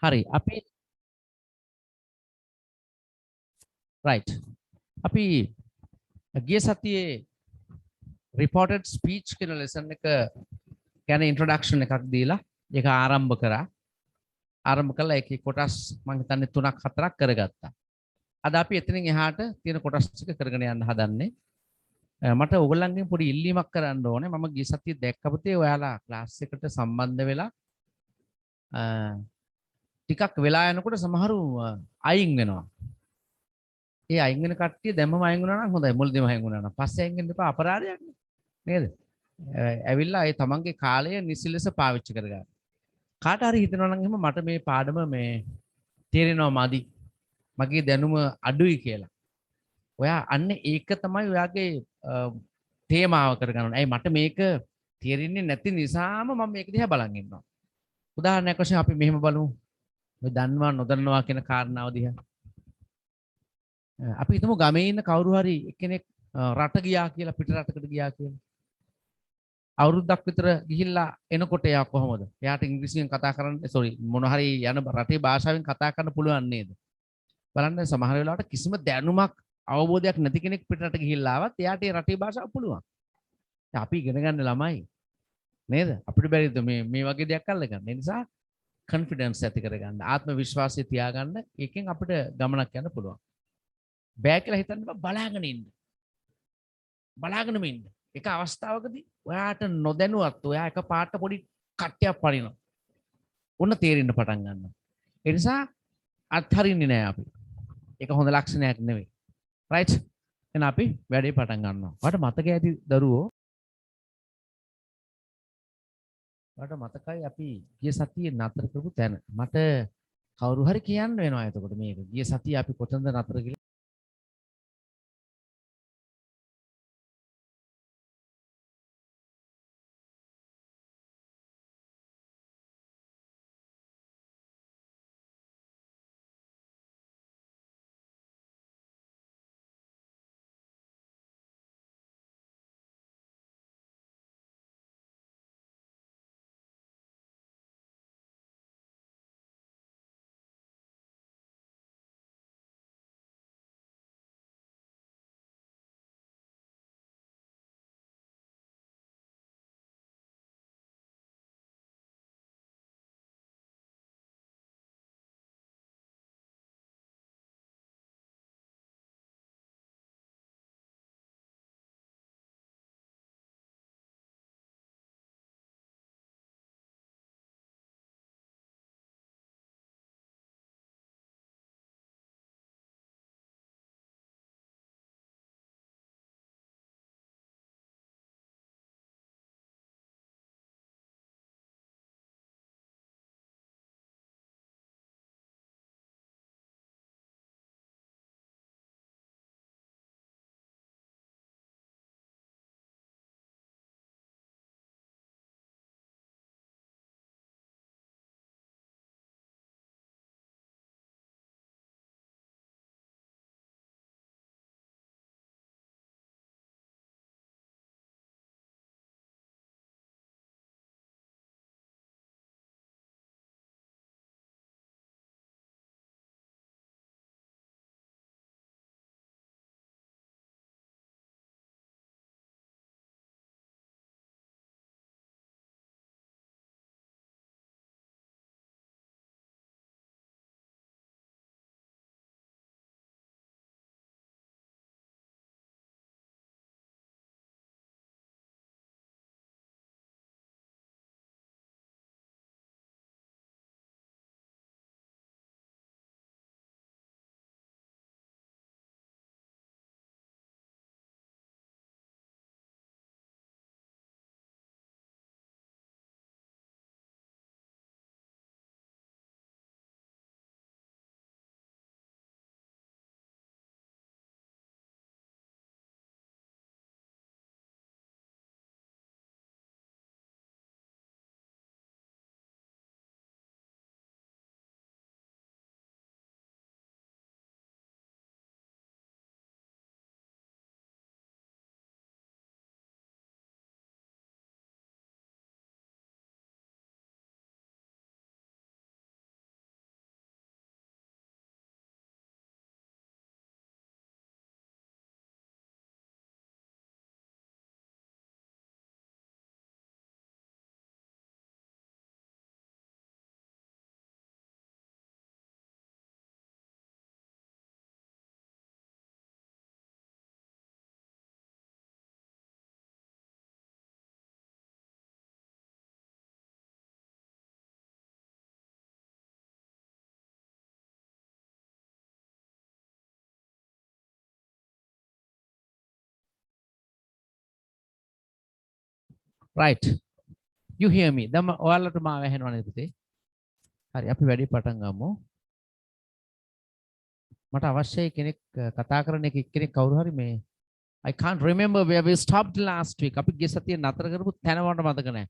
හරි. අපි රයිට්. අපි ගිය සතියේ රිපෝටඩ් ස්පීච් කියන ලෙසන් එක ගැන ඉන්ට්‍රොඩක්ෂන් එකක් දීලා ඒක ආරම්භ කරා. ආරම්භ කළා ඒකේ කොටස් මම හිතන්නේ 3ක් 4ක් කරගත්තා. අද අපි එතනින් එහාට තියෙන කොටස් ටික කරගෙන යන්න හදන්නේ. මට ඕගොල්ලන්ගෙන් පොඩි ඉල්ලීමක් කරන්න ඕනේ. මම ගිය සතියේ දැක්කපතේ ඔයාලා ක්ලාස් එකට සම්බන්ධ වෙලා ටිකක් වෙලා යනකොට සමහරු අයින් වෙනවා. ඒ අයින් වෙන කට්ටිය දැම්මම අයින් වුණා නම් හොඳයි. මුලදීම අයින් වුණා නම් පස්සේ අයින් වෙන්න එපා අපරාධයක් නේද? ඇවිල්ලා ඒ තමන්ගේ කාලය නිසි ලෙස පාවිච්චි කරගන්න. කාට හරි හිතනවා නම් එහෙම මට මේ පාඩම මේ තේරෙනවා මදි. මගේ දැනුම අඩුයි කියලා. ඔයා අන්න ඒක තමයි ඔයාගේ තේමාව කරගන්න ඕනේ. ඇයි මට මේක තේරෙන්නේ නැති නිසාම මම මේක දිහා බලන් ඉන්නවා. උදාහරණයක් වශයෙන් අපි මෙහෙම බලමු. මේ දන්නවා නොදන්නවා කියන කාරණාව දිහා. අපි හිතමු ගමේ ඉන්න කවුරු හරි එක්කෙනෙක් රට ගියා කියලා පිට රටකට ගියා කියලා. අවුරුද්දක් විතර ගිහිල්ලා එනකොට එයා කොහොමද? එයාට ඉංග්‍රීසියෙන් කතා කරන්න මොන හරි යන රටේ භාෂාවෙන් කතා කරන්න පුළුවන් නේද? බලන්න සමහර වෙලාවට කිසිම දැනුමක් අවබෝධයක් නැති කෙනෙක් පිටරට ගිහිල්ලා ආවත් එයාට ඒ රටේ භාෂාව පුළුවන්. අපි ඉගෙන ගන්න ළමයි නේද? අපිට බැරිද මේ වගේ දෙයක් අල්ලගන්න. ඒ නිසා කොන්ෆිඩන්ස් ඇති කරගන්න, ආත්ම විශ්වාසය තියාගන්න. ඒකෙන් අපිට ගමනක් යන්න පුළුවන්. බෑ කියලා හිතන්න බෑ බලාගෙන ඉන්න. බලාගෙනම ඉන්න. එක අවස්ථාවකදී ඔයාට නොදැනුවත් ඔයා එක පාට පොඩි කට්ටයක් පනිනවා. ඔන්න තේරෙන්න පටන් ගන්නවා. ඒ නිසා අත්හරින්නේ නෑ අපි. ඒක හොඳ ලක්ෂණයක් නෙවෙයි. රයිට්? එහෙනම් අපි වැඩේ පටන් ගන්නවා. ඔයාලට මතක ඇති දරුවෝ ඔයාලට මතකයි අපි ගිය සතියේ නතර කරපු තැන. මට කවුරු හරි කියන්න වෙනවා එතකොට මේක. ගිය සතියේ අපි කොතනද නතර කියලා right, you hear me. දැන් ඔයාලට මාව ඇහෙනව නේද පුතේ? හරි අපි වැඩි පටන් ගමු. මට අවශ්‍යයි කෙනෙක් කතා කරන කෙනෙක් කවුරු හරි මේ I can't remember where we stopped last week. අපි ගිය සතියේ නතර කරපු තැන මට මතක නැහැ.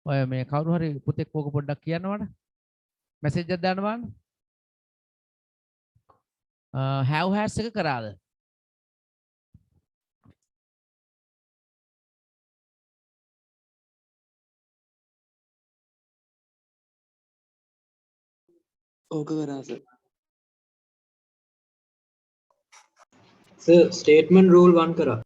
ඔය මේ කවුරු හරි පුතෙක් ඕක පොඩ්ඩක් කියන්නවද? මැසේජ් එකක් දාන්න බලන්න. have has එක කරාද? ඕක කරා සර් ස්ටේට්මන්ට් රූල් 1 කරා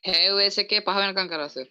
have එකේ 5 වෙනකම් කරා සර්.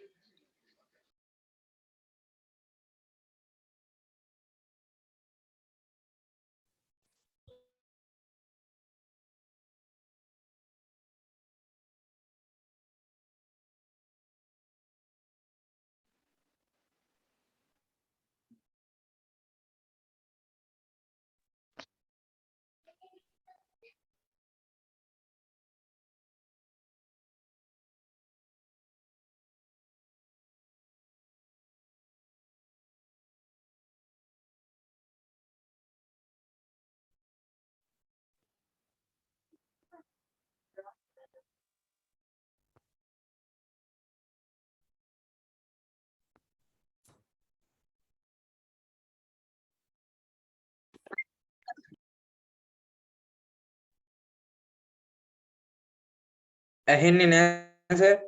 ඇහෙන්නේ නෑ sir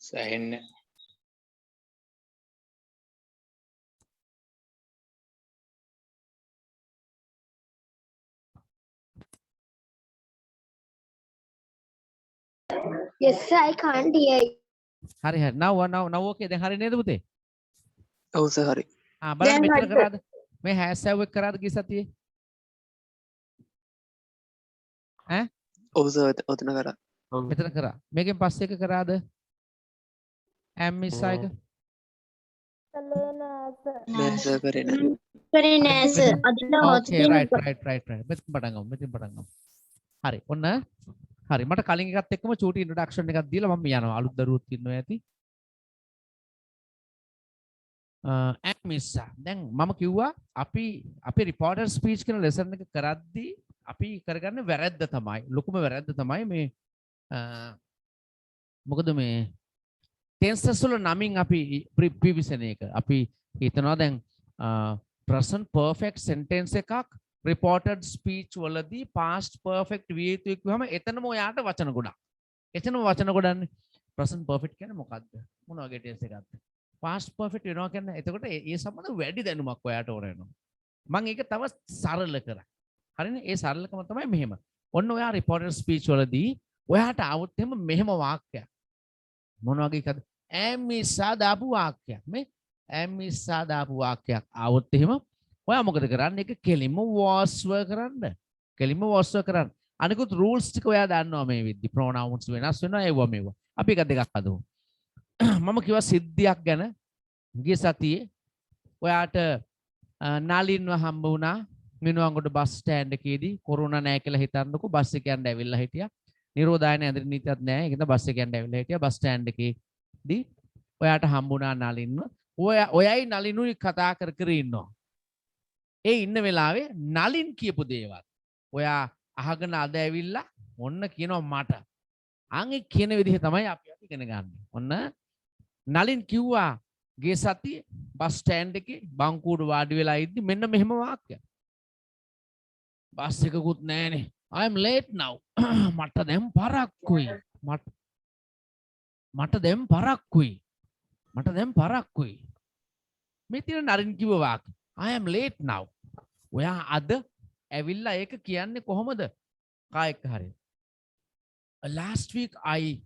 සෑහෙන්නේ. Yes, sir, I can't hear you. හරි හරි. now okay දැන් හරි නේද පුතේ? ඔව් සර් හරි බලන්න දැන් මෙතන හරිද? කරාද? මේ has have එක කරාද ගිය සතියේ? ඈ? ඔව් සර් ඔතන කරා මෙතන කරා. මේකෙන් පස්සේ එක කරාද? am miss එක? නෑ සර් කරේ නෑ Very nice, sir. Okay, right. මෙතන පටන් ගමු. හරි. ඔන්න හරි. මට කලින් එකත් එක්කම චූටි ඉන්ට්‍රොඩක්ෂන් එකක් දීලා මම යනවා. අලුත් දරුවොත් ඉන්නවා ඇති. මිස්සා. දැන් මම කිව්වා අපි රිපෝටර් ස්පීච් කියන ලෙසන් එක කරද්දී අපි කරගන්න වැරද්ද තමයි. ලොකුම වැරද්ද තමයි මේ මොකද මේ ටෙන්සස් වල නමින් අපි පිවිසෙන එක. අපි හිතනවා දැන් present perfect sentence එකක් reported speech වලදී past perfect විය යුතුයි කියවම එතනම ඔයාට වචන ගොඩක්. එතනම වචන ගොඩන්නේ present perfect කියන්නේ මොකද්ද? මොන වගේ ටෙන්ස් එකක්ද? past perfect වෙනවා කියන්නේ එතකොට ඒ සම්බන්ධ වැඩි දැනුමක් ඔයාට ඕන වෙනවා. මම ඒක තව සරල කරා. හරිනේ? ඒ සරලකම තමයි මෙහෙම. ඔන්න ඔයා reported speech වලදී ඔයාට આવුත් එහෙම මෙහෙම වාක්‍යයක්. මොන වගේ එකද? ඇමිසා දාපු වාක්‍යයක්. මේ ඇමිසා දාපු වාක්‍යයක් આવුත් එහෙම ඔයා මොකද කරන්නේ? ඒක කෙලින්ම was were කරන්න. කෙලින්ම was were කරන්න. අනිකුත් rules ටික ඔයා දන්නවා මේ විදිහට. pronouns වෙනස් වෙනවා ඒවා මේවා. අපි එක දෙකක් හදමු. මම කිව්වා සිද්ධියක් ගැන ගිය සතියේ ඔයාට නාලින්ව හම්බ වුණා මිනුවන්ගොඩ බස් ස්ටෑන්ඩ් එකේදී කොරෝනා නැහැ කියලා හිතන්නකෝ බස් එක යන්න ඇවිල්ලා හිටියා. නිරෝධායන ඇඳිරි නීතියක් නැහැ. ඒකෙන්ද බස් එක යන්න ඇවිල්ලා හිටියා බස් ස්ටෑන්ඩ් එකේදී ඔයාට හම්බුණා නලින්ව. ඔයයි නලිනුයි කතා කර කර ඉන්නවා. ඒ ඉන්න වෙලාවේ නලින් කියපු දේවල් ඔයා අහගෙන අද ඇවිල්ලා ඔන්න කියනවා මට. අන් ඒ කියන විදිහ තමයි අපි ඉගෙන ගන්න. ඔන්න නලින් කිව්වා ගේ සතියේ බස් ස්ටෑන්ඩ් එකේ බංකුවට වාඩි වෙලා ඉද්දි මෙන්න මෙහෙම වාක්‍යයක්. බස් එකකුත් නැහනේ. I am late now. මට දැන් පරක්කුයි. මට දැන් පරක්කුයි. මේ තියෙන නරින් කිව්ව වාක්‍ය. I am late now. ඔයා අද ඇවිල්ලා ඒක කියන්නේ කොහොමද? කායක හරිය. Last week I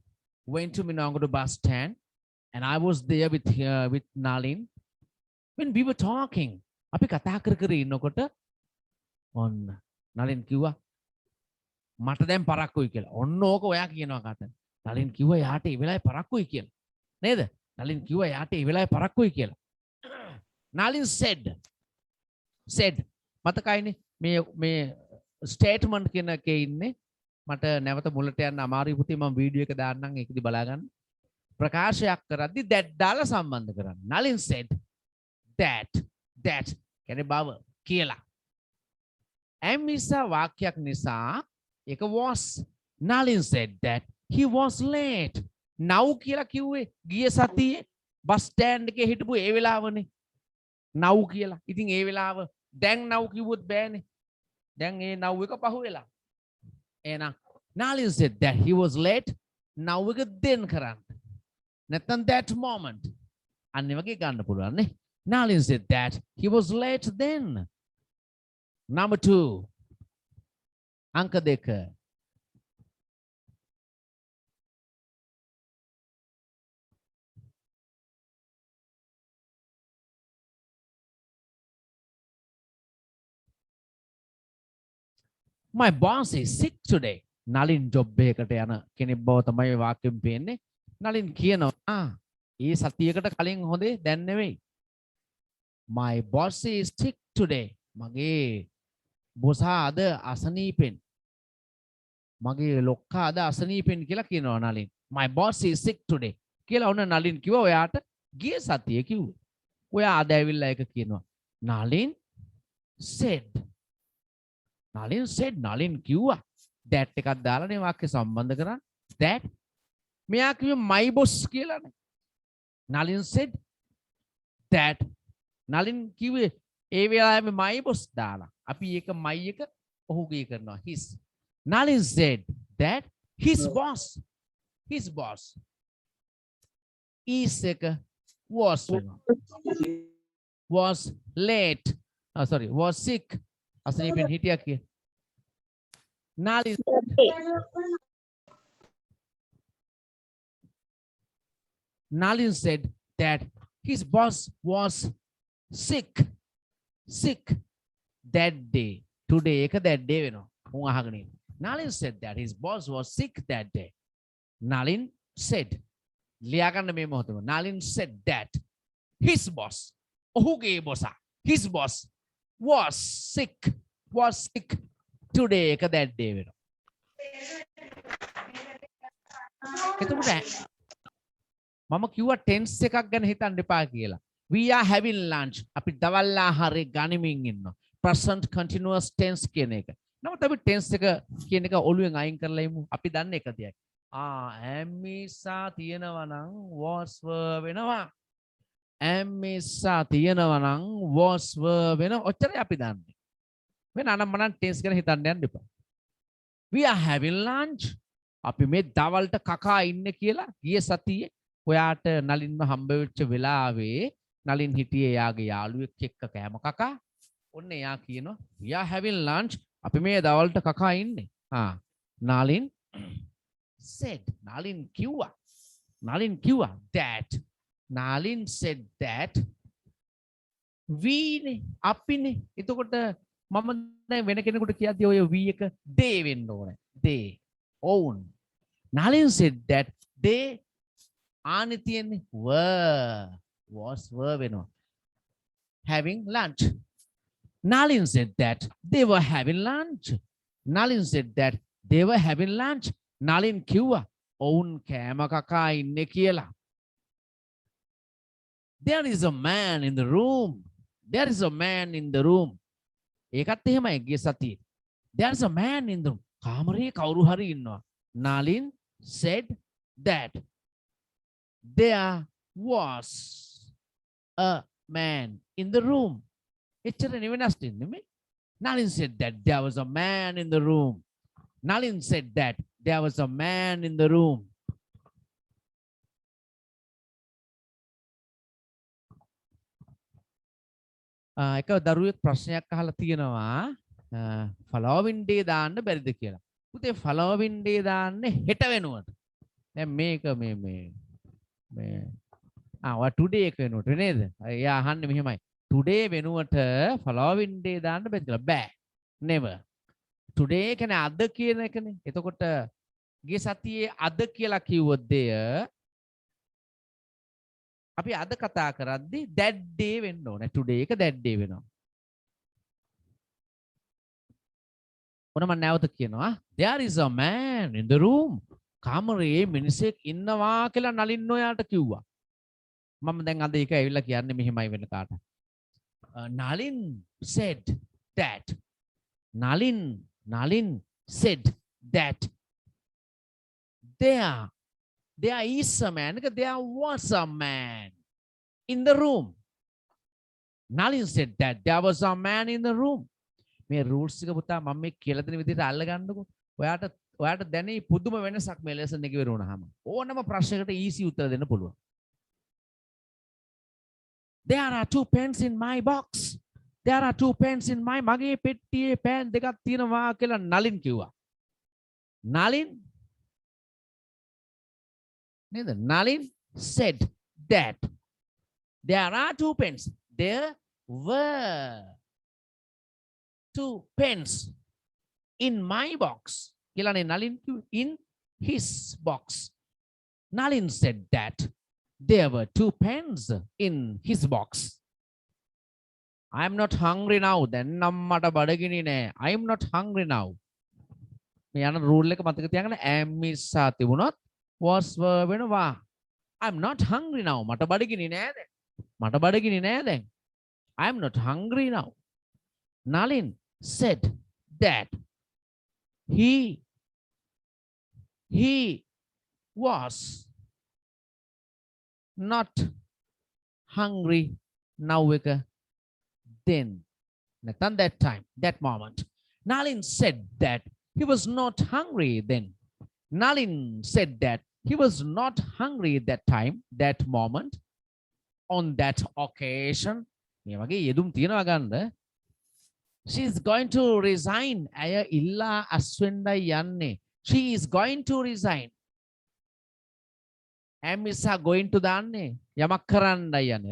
went to Minangkabau bus stand and I was there with Nalin when we were talking. අපි කතා කර ඉන්නකොට ඔන්න නලින් කිව්වා මට දැන් පරක්කුයි කියලා. ඔන්න ඕක ඔයා කියනවා කතා. නලින් කිව්වා යාට ඒ වෙලාවේ පරක්කුයි කියලා. නේද? නලින් කිව්වා යාට ඒ වෙලාවේ පරක්කුයි කියලා. නලින් said මතකයිනේ මේ ස්ටේට්මන්ට් කියන එකේ ඉන්නේ. මට නැවත මුලට යන්න අමාරුයි පුතේ මම වීඩියෝ එක දාන්නම් ඒකදී බලා ගන්න. ප්‍රකාශයක් කරද්දි that දාලා සම්බන්ධ කරන්න. නලින් said that කියන්නේ බව කියලා. am නිසා වාක්‍යයක් නිසා ඒක was. Nalin said that he was late. now කියලා කිව්වේ ගිය සතියේ බස් ස්ටෑන්ඩ් එකේ හිටපු ඒ වෙලාවනේ. now කියලා. ඉතින් ඒ වෙලාව දැන් now කිව්වොත් බෑනේ. දැන් ඒ now එක පහු වෙලා. එහෙනම් Nalin said that he was late. now එක then කරන්න. නැත්නම් that moment. අන්න වගේ ගන්න පුළුවන් නේ. Nalin said that he was late then. Number 2. අංක 2. My boss is sick today. Nalin job එකකට යන කෙනෙක් බව තමයි වාක්‍යෙම පේන්නේ. නලින් කියනවා ඒ සතියකට කලින් හොඳේ දැන් නෙවෙයි. My boss is sick today. මගේ බොසා අද අසනීපෙන්. මගේ ලොක්කා අද අසනීපෙන් කියලා කියනවා Nalin. My boss is sick today. කියලා ඔන්න නලින් කිව්වා ඔයාට ගිය සතියේ කිව්වා. ඔයා අද ඇවිල්ලා ඒක කියනවා. නලින් said. නලින් කිව්වා. that එකක් දාලානේ වාක්‍ය සම්බන්ධ කරා. that මෙයා කිව්වේ my boss කියලානේ. නලින් said that නලින් කිව්වේ ඒ වෙලාවේ my boss දාලා. අපි ඒක my එක ඔහුගේ කරනවා his. Nalin said that his boss is එක was වෙනවා. was late. was sick. අසනීපෙන් හිටියා කිය. Nalin said that his boss was sick that day. Today එක that day වෙනවා. උන් අහගෙන ඉන්න. Nalin said that his boss was sick that day. Nalin said ලියා ගන්න මේ මොහොතේම. Nalin said that his boss ඔහුගේ බොසා his boss was sick today එක that day වෙනවා. එතකොට මම කිව්වා ටෙන්ස් එකක් ගැන හිතන්න එපා කියලා. We are having lunch. අපි දවල් ආහාරය ගනිමින් ඉන්නවා. Present continuous tense කියන එක. නමුත් අපි ටෙන්ස් එක කියන එක ඔළුවෙන් අයින් කරලා ඉමු. අපි දන්නේ එක දෙයක්. am නිසා තියෙනවා නම් was were වෙනවා. am නිසා තියෙනවා නම් was were වෙනවා. ඔච්චරයි අපි දන්නේ. වෙන අනම්මනම් ටෙන්ස් ගැන හිතන්න යන්න එපා. We are having lunch. අපි මේ දවල්ට කකා ඉන්නේ කියලා ගිය සතියේ ඔයාට නලින්ව හම්බ වෙච්ච වෙලාවේ නලින් හිටියේ යාගේ යාළුවෙක් එක්ක කෑම කකා. ඔන්න එයා කියනවා we are having lunch. අපි මේ දවල්ට කකා ඉන්නේ. නලින් said. නලින් කිව්වා that. Nalin said that we නේ අපිනේ. එතකොට මම දැන් වෙන කෙනෙකුට කියද්දී ඔය we එක they වෙන්න ඕනේ. they own. Nalin said that they ආනේ තියෙන්නේ was were වෙනවා. having lunch. Nalin said that they were having lunch. Nalin said that they were having lunch. Nalin කිව්වා ඔවුන් කෑම කකා ඉන්නේ කියලා. There is a man in the room. ඒකත් එහෙමයි ගිය සතියේ. There is a man in the room. කාමරේ කවුරු හරි ඉන්නවා. Nalin said that there was a man in the room. එච්චර නෙවෙනස් නෙමෙයි. Nalin said that there was a man in the room. Nalin said that there was a man in the room. එක දරුවෙක් ප්‍රශ්නයක් අහලා තියෙනවා following day දාන්න බැරිද කියලා. පුතේ following day දාන්නේ හෙට වෙනුවට. දැන් මේක ඔය today එක වෙනුවට නේද? එයා අහන්නේ මෙහෙමයි. today වෙනුවට following day දාන්න බැරිද කියලා. බෑ. never. today කියන්නේ අද කියන එකනේ. එතකොට ගිය සතියේ අද කියලා කිව්වොත් දෙය අපි අද කතා කරද්දී that day වෙන්න ඕනේ. today එක that day වෙනවා. ඔන්න මම නැවත කියනවා. There is a man in the room. කාමරේ මිනිසෙක් ඉන්නවා කියලා නලින් ඔයාට කිව්වා. මම දැන් අද ඒක ඇවිල්ලා කියන්නේ මෙහෙමයි වෙන කාට. Nalin said that. Nalin said that there is a man. There was a man in the room. Nalin said that there was a man in the room. මේ rules එක පුතා මම මේ කියලා දෙන විදිහට අල්ල ගන්නකො. ඔයාට දැනේ පුදුම වෙනසක් මේ lesson එකේ වෙරුණාම. ඕනම ප්‍රශ්නයකට easy උත්තර දෙන්න පුළුවන්. There are 2 pens in my box. There are 2 pens in my මගේ පෙට්ටියේ පෑන් දෙකක් තියෙනවා කියලා නලින් කිව්වා. Nalin said that there are 2 pens. There were 2 pens in my box. Kilane Nalin in his box. Nalin said that there were 2 pens in his box. I am not hungry now. Then nammata badagini ne. I am not hungry now. Me yana rule එක මතක තියාගන්න am ඉස්සා තිබුණොත් was were වෙනවා. I'm not hungry now. මට බඩගිනි නෑ දැන්. I'm not hungry now. Nalin said that he was not hungry now then. නැත්නම් that time, that moment. Nalin said that he was not hungry then. Nalin said that he was not hungry that time, that moment, on that occasion. She is going to resign. She is going to resign. Amisa going to danne.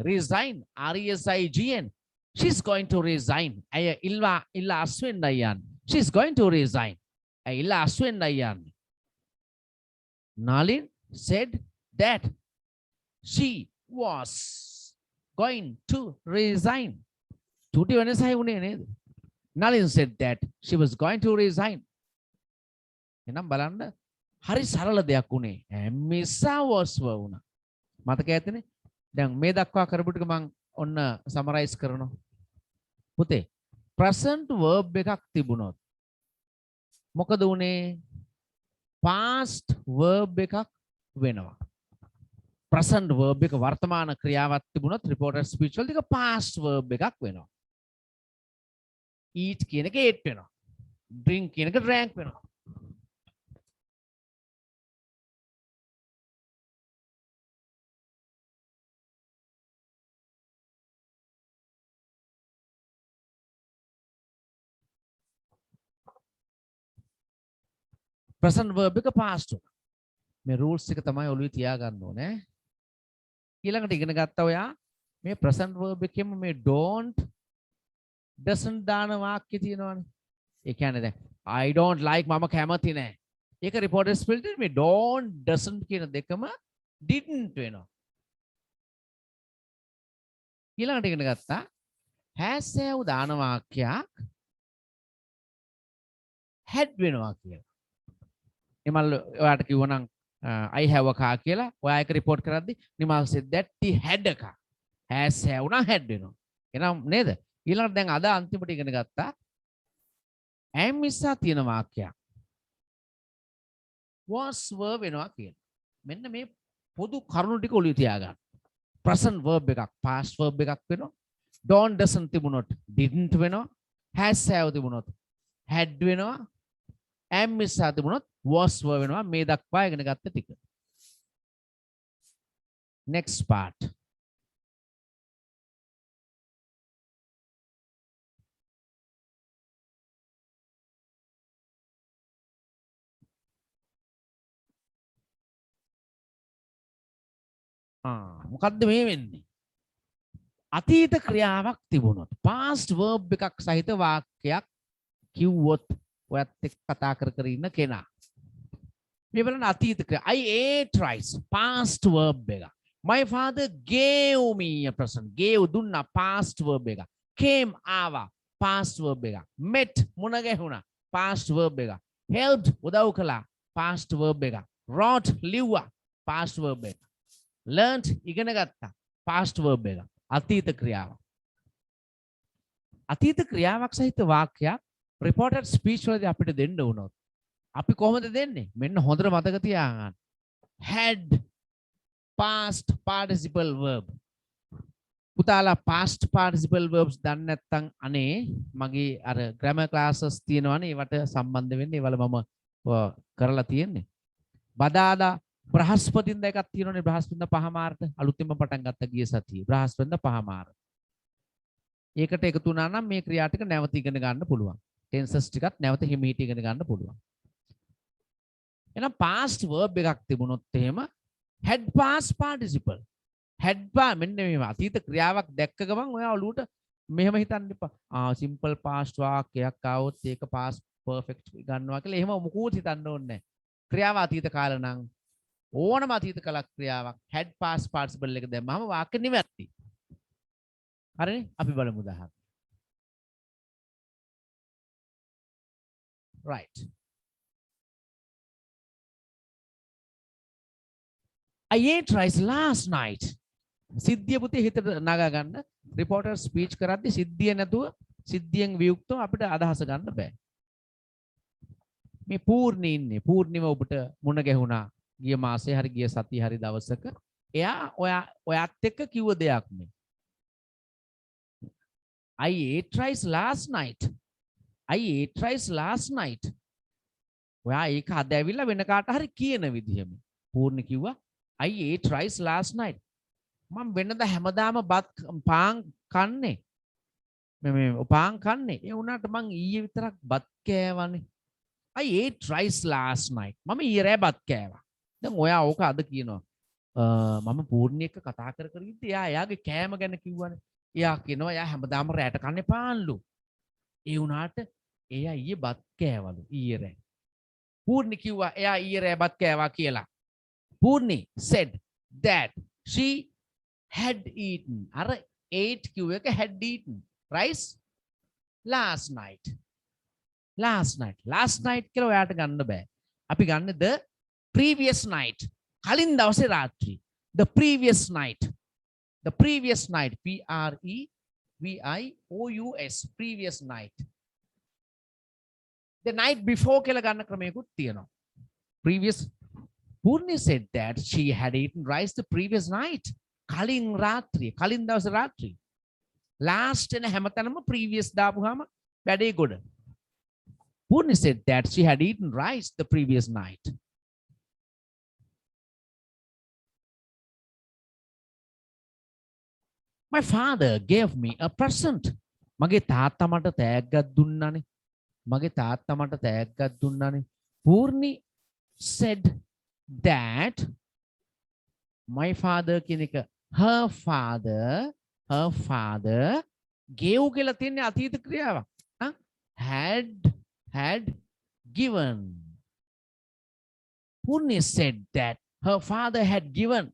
Resign. R-E-S-I-G-N. She's going to resign. She's going to resign. Nalin said that she was going to resign. Nalin said that she was going to resign. එනම් බලන්න හරි සරල දෙයක් උනේ. Missa was වුණා. මතක ඇතිනේ? දැන් මේ දක්වා කරපු ටික මම ඔන්න සමරයිස් කරනවා. පුතේ present verb එකක් තිබුණොත් මොකද උනේ? past verb එකක් වෙනවා. present verb එක වර්තමාන ක්‍රියාවක් තිබුණොත් reported speech වල ටික past verb එකක් වෙනවා. eat කියන එක ate වෙනවා. drink කියන එක drank වෙනවා. present verb එක past වුණා. මේ rules එක තමයි ඔළුවේ තියාගන්න ඕනේ. ඊළඟට ඉගෙන ගත්තා ඔයා මේ present verb එකෙම මේ don't doesn't දාන වාක්‍ය තියෙනවානේ. ඒ කියන්නේ දැන් I don't like මම කැමති නෑ. ඒක reported speech මේ don't doesn't කියන දෙකම didn't වෙනවා. ඊළඟට ඉගෙන ගත්තා has have දාන වාක්‍යයක් had වෙනවා කියලා. නිමල් ඔයාට කිව්වනම් I have a car කියලා ඔයා එක report කරද්දි Nimal said that he had a car. has have උනා had වෙනවා. එහෙනම් නේද? ඊළඟට දැන් අද අන්තිමට ඉගෙන ගත්තා am ඉස්සා තියෙන වාක්‍යයක් was were වෙනවා කියලා. මෙන්න මේ පොදු කරුණු ටික ඔළුවේ තියාගන්න. present verb එකක් past verb එකක් වෙනවා. don't doesn't තිබුණොත් didn't වෙනවා. has have තිබුණොත් had වෙනවා. am ඉස්සා තිබුණොත් was were වෙනවා. මේ දක්වා ඉගෙන ගත්ත ටික. next part. මොකද්ද මේ වෙන්නේ? අතීත ක්‍රියාවක් තිබුණොත් past verb එකක් සහිත වාක්‍යයක් කිව්වොත් ඔයත් එක්ක කතා කර ඉන්න කෙනා මේ බලන්න අතීත ක්‍රියා I ate rice past verb එක. My father gave me a present. Gave දුන්නා past verb එක. Came ආවා past verb එක. Met මුණ ගැහුණා past verb එක. Helped උදව් කළා past verb එක. Wrote ලිව්වා past verb එක. Learned ඉගෙන ගත්තා past verb එක. අතීත ක්‍රියාව. අතීත ක්‍රියාවක් සහිත වාක්‍යයක් reported speech වලදී අපිට දෙන්න වුණොත් අපි කොහොමද දෙන්නේ? මෙන්න හොඳට මතක තියාගන්න. Had past participle verb. පුතාලා past participle verbs දන්නේ නැත්නම් අනේ මගේ අර grammar classes තියෙනවනේ ඒවට සම්බන්ධ වෙන්න ඒවල මම කරලා තියෙන්නේ. බදාදා බ්‍රහස්පතින්දා එකක් තියෙනවනේ බ්‍රහස්පතින්දා පහමාරට අලුතෙන්ම පටන් ගත්ත ගිය සතියේ බ්‍රහස්පතින්දා පහමාර. ඒකට එකතු වුණා නම් මේ ක්‍රියා ටික නැවත ඉගෙන ගන්න පුළුවන්. tenses ටිකත් නැවත හිමීට ඉගෙන ගන්න පුළුවන්. එහෙනම් past verb එකක් තිබුණොත් එහෙම had past participle had මෙන්න මේ අතීත ක්‍රියාවක් දැක්ක ගමන් ඔයා ඔලුවට මෙහෙම හිතන්න එපා. simple past වාක්‍යයක් ආවොත් ඒක past perfect ගන්නවා කියලා එහෙම මොකුත් හිතන්න ඕනේ නැහැ. ක්‍රියාව අතීත කාල නම් ඕනම අතීත කල ක්‍රියාවක් had past participle එක දැම්මම වාක්‍ය නිවැරදි. හරිනේ? අපි බලමු උදාහරණ. right. I ate rice last night. සිද්ධිය පුතේ හිතට නගා ගන්න. රිපෝටර් ස්පීච් කරද්දී සිද්ධිය නැතුව සිද්ධියෙන් වියුක්තව අපිට අදහස ගන්න බෑ. මේ පූර්ණි ඉන්නේ. පූර්ණිම ඔබට මුණ ගැහුණා ගිය මාසේ හරි ගිය සතියේ හරි දවසක. එයා ඔයත් එක්ක කිව්ව දෙයක් මේ. I ate rice last night. I ate rice last night. ඔයා ඒක අද ඇවිල්ලා වෙන කාට හරි කියන විදිහම. පූර්ණි කිව්වා I ate rice last night. මම වෙනදා හැමදාම බත් පාන් කන්නේ. මේ පාන් කන්නේ. ඒ වුණාට මං ඊයේ විතරක් බත් කෑවනේ. I ate rice last night. මම ඊයේ රෑ බත් කෑවා. දැන් ඔයා ඕක අද කියනවා. මම පූර්ණි එක්ක කතා කර ඉද්දි එයාගේ කෑම ගැන කිව්වනේ. එයා කියනවා එයා හැමදාම රෑට කන්නේ පාන්ලු. ඒ වුණාට එයා ඊයේ බත් කෑවලු ඊයේ රෑ. පූර්ණි කිව්වා එයා ඊයේ රෑ බත් කෑවා කියලා. Purni said that she had eaten. Ara ate කිව්ව had eaten rice last night. Last night. Last night කියලා ඔයාට ගන්න බෑ. අපි ගන්න the previous night. කලින් දවසේ රාත්‍රී. The previous night. The previous night. Previous. Previous night. The night before කියලා ගන්න ක්‍රමයකුත් තියෙනවා. Previous. Purni said that she had eaten rice the previous night. Kalin ratri, kalin dawase ratri. Last in හැමතැනම previous දාපුවාම වැඩේ ගොඩ. Purni said that she had eaten rice the previous night. My father gave me a present. මගේ තාත්තා මට තෑග්ගක් දුන්නානේ. මගේ තාත්තා මට තෑග්ගක් දුන්නානේ. Purni said that my father කියන එක her father gave කියලා තියෙන්නේ අතීත ක්‍රියාවක්. had given. Purni said that her father had given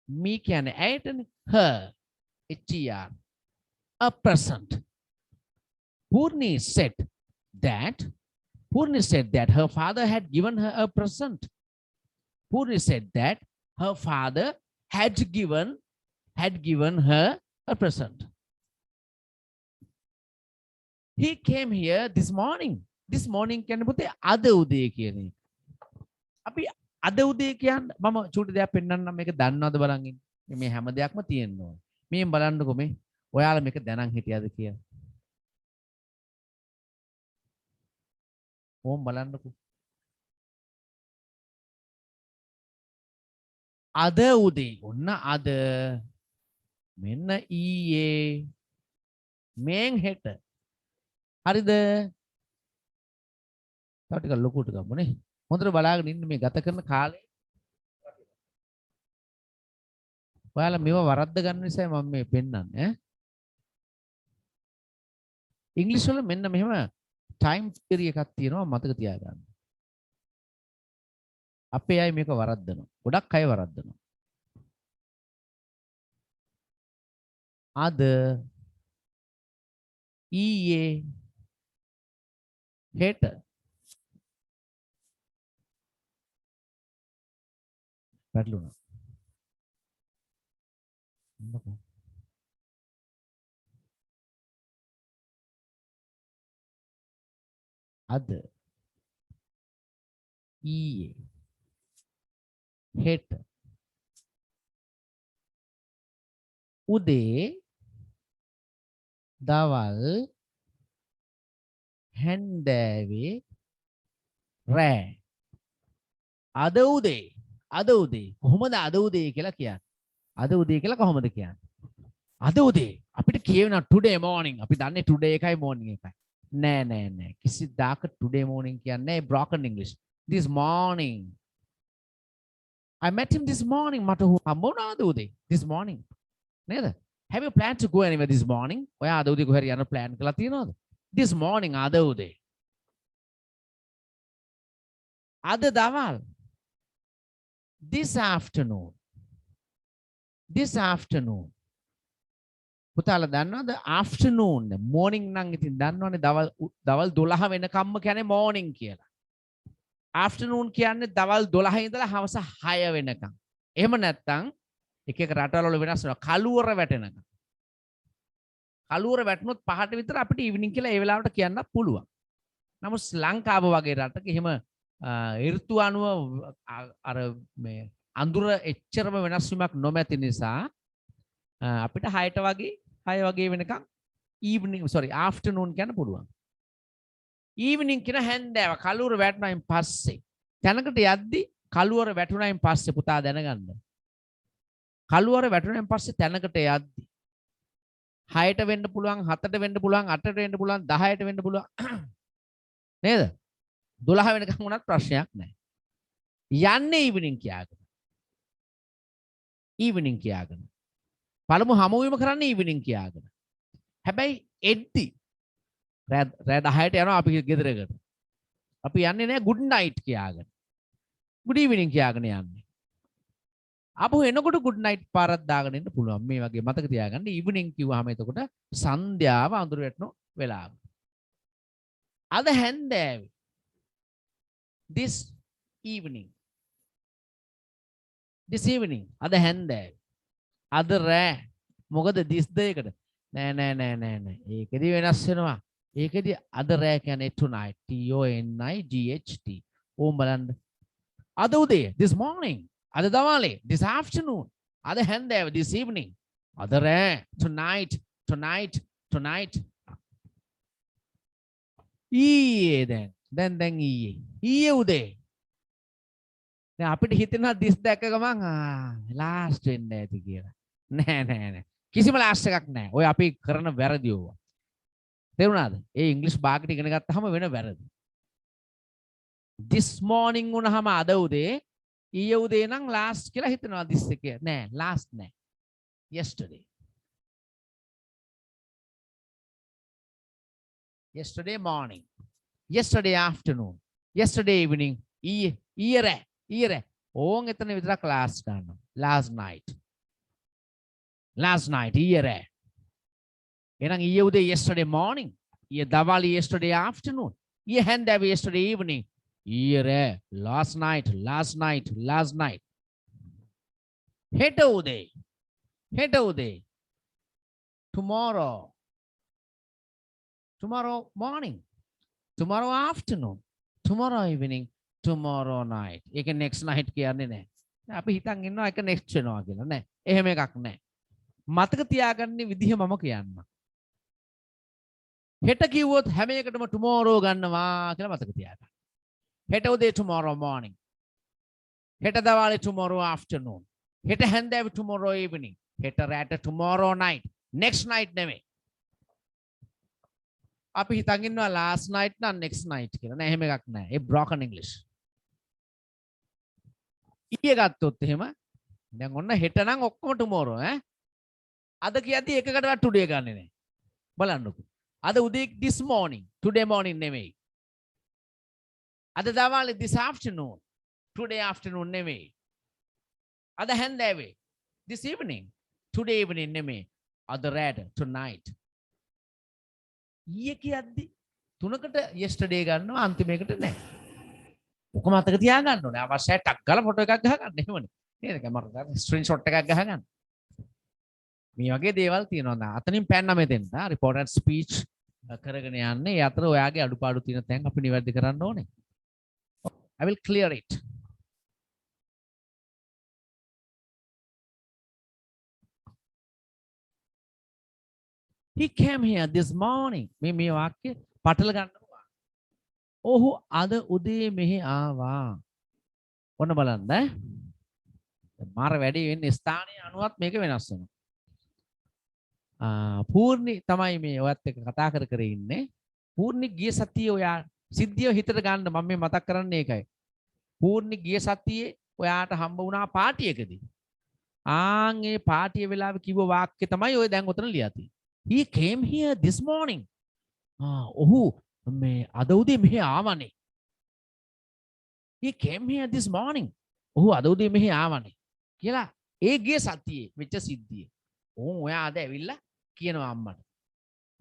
me කියන්නේ ඇයටනේ her a present. Purni said that her father had given her a present. Purni said that her father had given her a present. He came here this morning. This morning කියන්නේ පුතේ අද උදේ කියන්නේ. අපි අද උදේ කියන්නේ මම චූටි දෙයක් පෙන්නන්නම් මේක දන්නවද බලන් ඉන්න. මේ හැම දෙයක්ම තියෙන්න ඕනේ. මේ බලන්නකෝ මේ ඔයාලා මේක දැනන් හිටියද කියලා. ඕම් බලන්නකෝ. අද උදේ ඔන්න අද මෙන්න ඊයේ මෙන් හෙට හරිද? තව ටිකක් ලොකුට ගමුනේ. හොඳට බලාගෙන ඉන්න මේ ගත කරන කාලේ. ඔයාලා මේව වරද්ද ගන්න නිසා මම මේ පෙන්නන්නේ ඈ. ඉංග්‍රීසි වල මෙන්න මෙහෙම ටයිම් තියරි එකක් තියෙනවා මතක තියාගන්න. අපේ අය මේක වරද්දනවා. ගොඩක් අය වරද්දනවා. අද ඊයේ හෙට පැටලුණා. අද ඊයේ හෙට උදේ දවල් හැන්දෑවේ රෑ අද උදේ කොහොමද අද උදේ කියලා කියන්නේ? අද උදේ කියලා කොහොමද කියන්නේ? අද උදේ අපිට කියවෙන today morning අපි දන්නේ today එකයි morning එකයි. නෑ කිසිදාක today morning කියන්නේ broken English. This morning I met him this morning මට හම්බුණාද උදේ this morning නේද? Have you planned to go anywhere this morning? ඔයා අද උදේ කොහෙද යන්න plan කරලා තියෙනවද? This morning අද උදේ. අද දවල් this afternoon පුතාලා දන්නවද afternoon morning නම් ඉතින් දන්නවනේ දවල් 12 වෙනකම්ම කියන්නේ morning කියලා. afternoon කියන්නේ දවල් 12 ඉඳලා හවස 6 වෙනකම්. එහෙම නැත්නම් එක එක රටවල වෙනස් වෙනවා. කළුවර වැටෙනකම්. කළුවර වැටුනොත් 5ට විතර අපිට evening කියලා ඒ වෙලාවට කියන්නත් පුළුවන්. නමුත් ශ්‍රී ලංකාව වගේ රටක එහෙම ඍතු අනුව අර මේ අඳුර එච්චරම වෙනස් වීමක් නොමැති නිසා අපිට 6 වගේ වෙනකම් afternoon කියන්න පුළුවන්. evening කියන හැන්දෑව කළුවර වැටුණායින් පස්සේ තැනකට යද්දි කළුවර වැටුණායින් පස්සේ පුතා දැනගන්න. කළුවර වැටුණායින් පස්සේ තැනකට යද්දි 6ට වෙන්න පුළුවන් 7ට වෙන්න පුළුවන් 8ට වෙන්න පුළුවන් 10ට වෙන්න පුළුවන් නේද? 12 වෙනකම් වුණත් ප්‍රශ්නයක් නැහැ. යන්නේ evening කියාගෙන. පළමු හමුවීම කරන්නේ evening කියාගෙන. හැබැයි එද්දි රෑ 10ට යනවා අපි ගෙදරකට. අපි යන්නේ නැහැ good night කියාගෙන. good evening කියාගෙන යන්නේ. අපු එනකොට good night පාරක් දාගෙන ඉන්න පුළුවන්. මේ වගේ මතක තියාගන්න evening කිව්වහම එතකොට සන්ධ්‍යාව අඳුර වැටෙන වෙලාව. අද හැන්දෑවේ this evening අද හැන්දෑවේ අද රෑ මොකද this දෙයකට නෑ ඒකෙදි වෙනස් වෙනවා. ඒකෙදි අද රෑ කියන්නේ tonight TONIGHT ඕම් බලන්න. අද උදේ this morning අද දවල්ේ this afternoon අද හැන්දෑවේ this evening අද රෑ tonight ඊයේ දැන් ඊයේ උදේ දැන් අපිට හිතෙනවා this දැක්ක ගමන් last වෙන්න ඇති කියලා. නෑ කිසිම last එකක් නෑ. ඔය අපි කරන වැරදි ඕවා. තේරුණාද? ඒ ඉංග්‍රීසි භාගයට ඉගෙන ගත්තාම වෙන වැරදි. this morning වුණාම අද උදේ ඊයේ උදේ නම් last කියලා හිතනවා this එකේ. නෑ last නෑ. yesterday morning, yesterday afternoon, yesterday evening, ඊයේ ඕන් එතන විතරක් last ගන්නවා. last night ඊයේ රෑ. එහෙනම් ඊයේ උදේ yesterday morning, ඊයේ දවල් yesterday afternoon, ඊයේ හැන්දෑව yesterday evening, ඊයේ රෑ last night. හෙට උදේ tomorrow morning, tomorrow afternoon, tomorrow evening, tomorrow night. ඒක next night කියන්නේ නැහැ. අපි හිතන් ඉන්නවා ඒක next වෙනවා කියලා නෑ. එහෙම එකක් නෑ. මතක තියාගන්න විදිහ මම කියන්නම්. හෙට කිව්වොත් හැම එකටම tomorrow ගන්නවා කියලා මතක තියාගන්න. හෙට උදේ tomorrow morning. හෙට දවල්ේ tomorrow afternoon. හෙට හැන්දෑවේ tomorrow evening. හෙට රැට tomorrow night. next night නෙමෙයි. අපි හිතන් ඉන්නවා last night නම් next night කියලා. නෑ එහෙම එකක් නෑ. ඒ broken English. ඊයේ ගත්තොත් එහෙම දැන් ඔන්න හෙට නම් ඔක්කොම tomorrow ඈ. අද කියද්දි එකකටවත් today ගන්නෙ නෑ. බලන්නකෝ. අද උදේ this morning, today morning නෙමෙයි. අද දවල්ේ this afternoon, today afternoon නෙමෙයි. අද හැන්දෑවේ this evening, today evening නෙමෙයි. other red tonight. ඊයේ කියද්දි තුනකට yesterday ගන්නවා අන්තිමේකට නැහැ. ඔක මතක තියාගන්න ඕනේ. අවශ්‍යයි ටක් ගාලා ෆොටෝ එකක් ගහගන්න. එහෙමනේ. නේද? කැමරා ස්ක්‍රීන්ෂොට් එකක් ගහගන්න. මේ වගේ දේවල් තියෙනවා. නා අතනින් පැන්න මෙතෙන්ට රිපෝටඩ් ස්පීච් කරගෙන යන්නේ. ඒ අතර ඔයාගේ අඩුපාඩු තියෙන තැන් අපි නිවැරදි කරන්න ඕනේ. I will clear it. He came here this morning. මේ වාක්‍ය පටල ගන්නවා. ඔහු අද උදේ මෙහි ආවා. ඔන්න බලන්න ඈ. මාර වැඩි වෙන්නේ ස්ථානීය අනුවත් මේක වෙනස් වෙනවා. පූර්ණි තමයි මේ ඔයත් එක්ක කතා කර ඉන්නේ. පූර්ණි ගිය සතියේ ඔයා සිද්ධිය හිතට ගන්න මම මේ මතක් කරන්නේ ඒකයි. පූර්ණි ගිය සතියේ ඔයාට හම්බ වුණා පාටියකදී. ඒ පාටිය වෙලාවේ කිව්ව වාක්‍ය තමයි ඔය දැන් උතන ලියා තියෙන්නේ. He came here this morning. ඔහු මේ අද උදේ මෙහි ආවනේ. He came here this morning. ඔහු අද උදේ මෙහි ආවනේ. කියලා ඒ ගිය සතියේ වෙච්ච සිද්ධිය. ඔයා අද ඇවිල්ලා කියනවා අම්මට.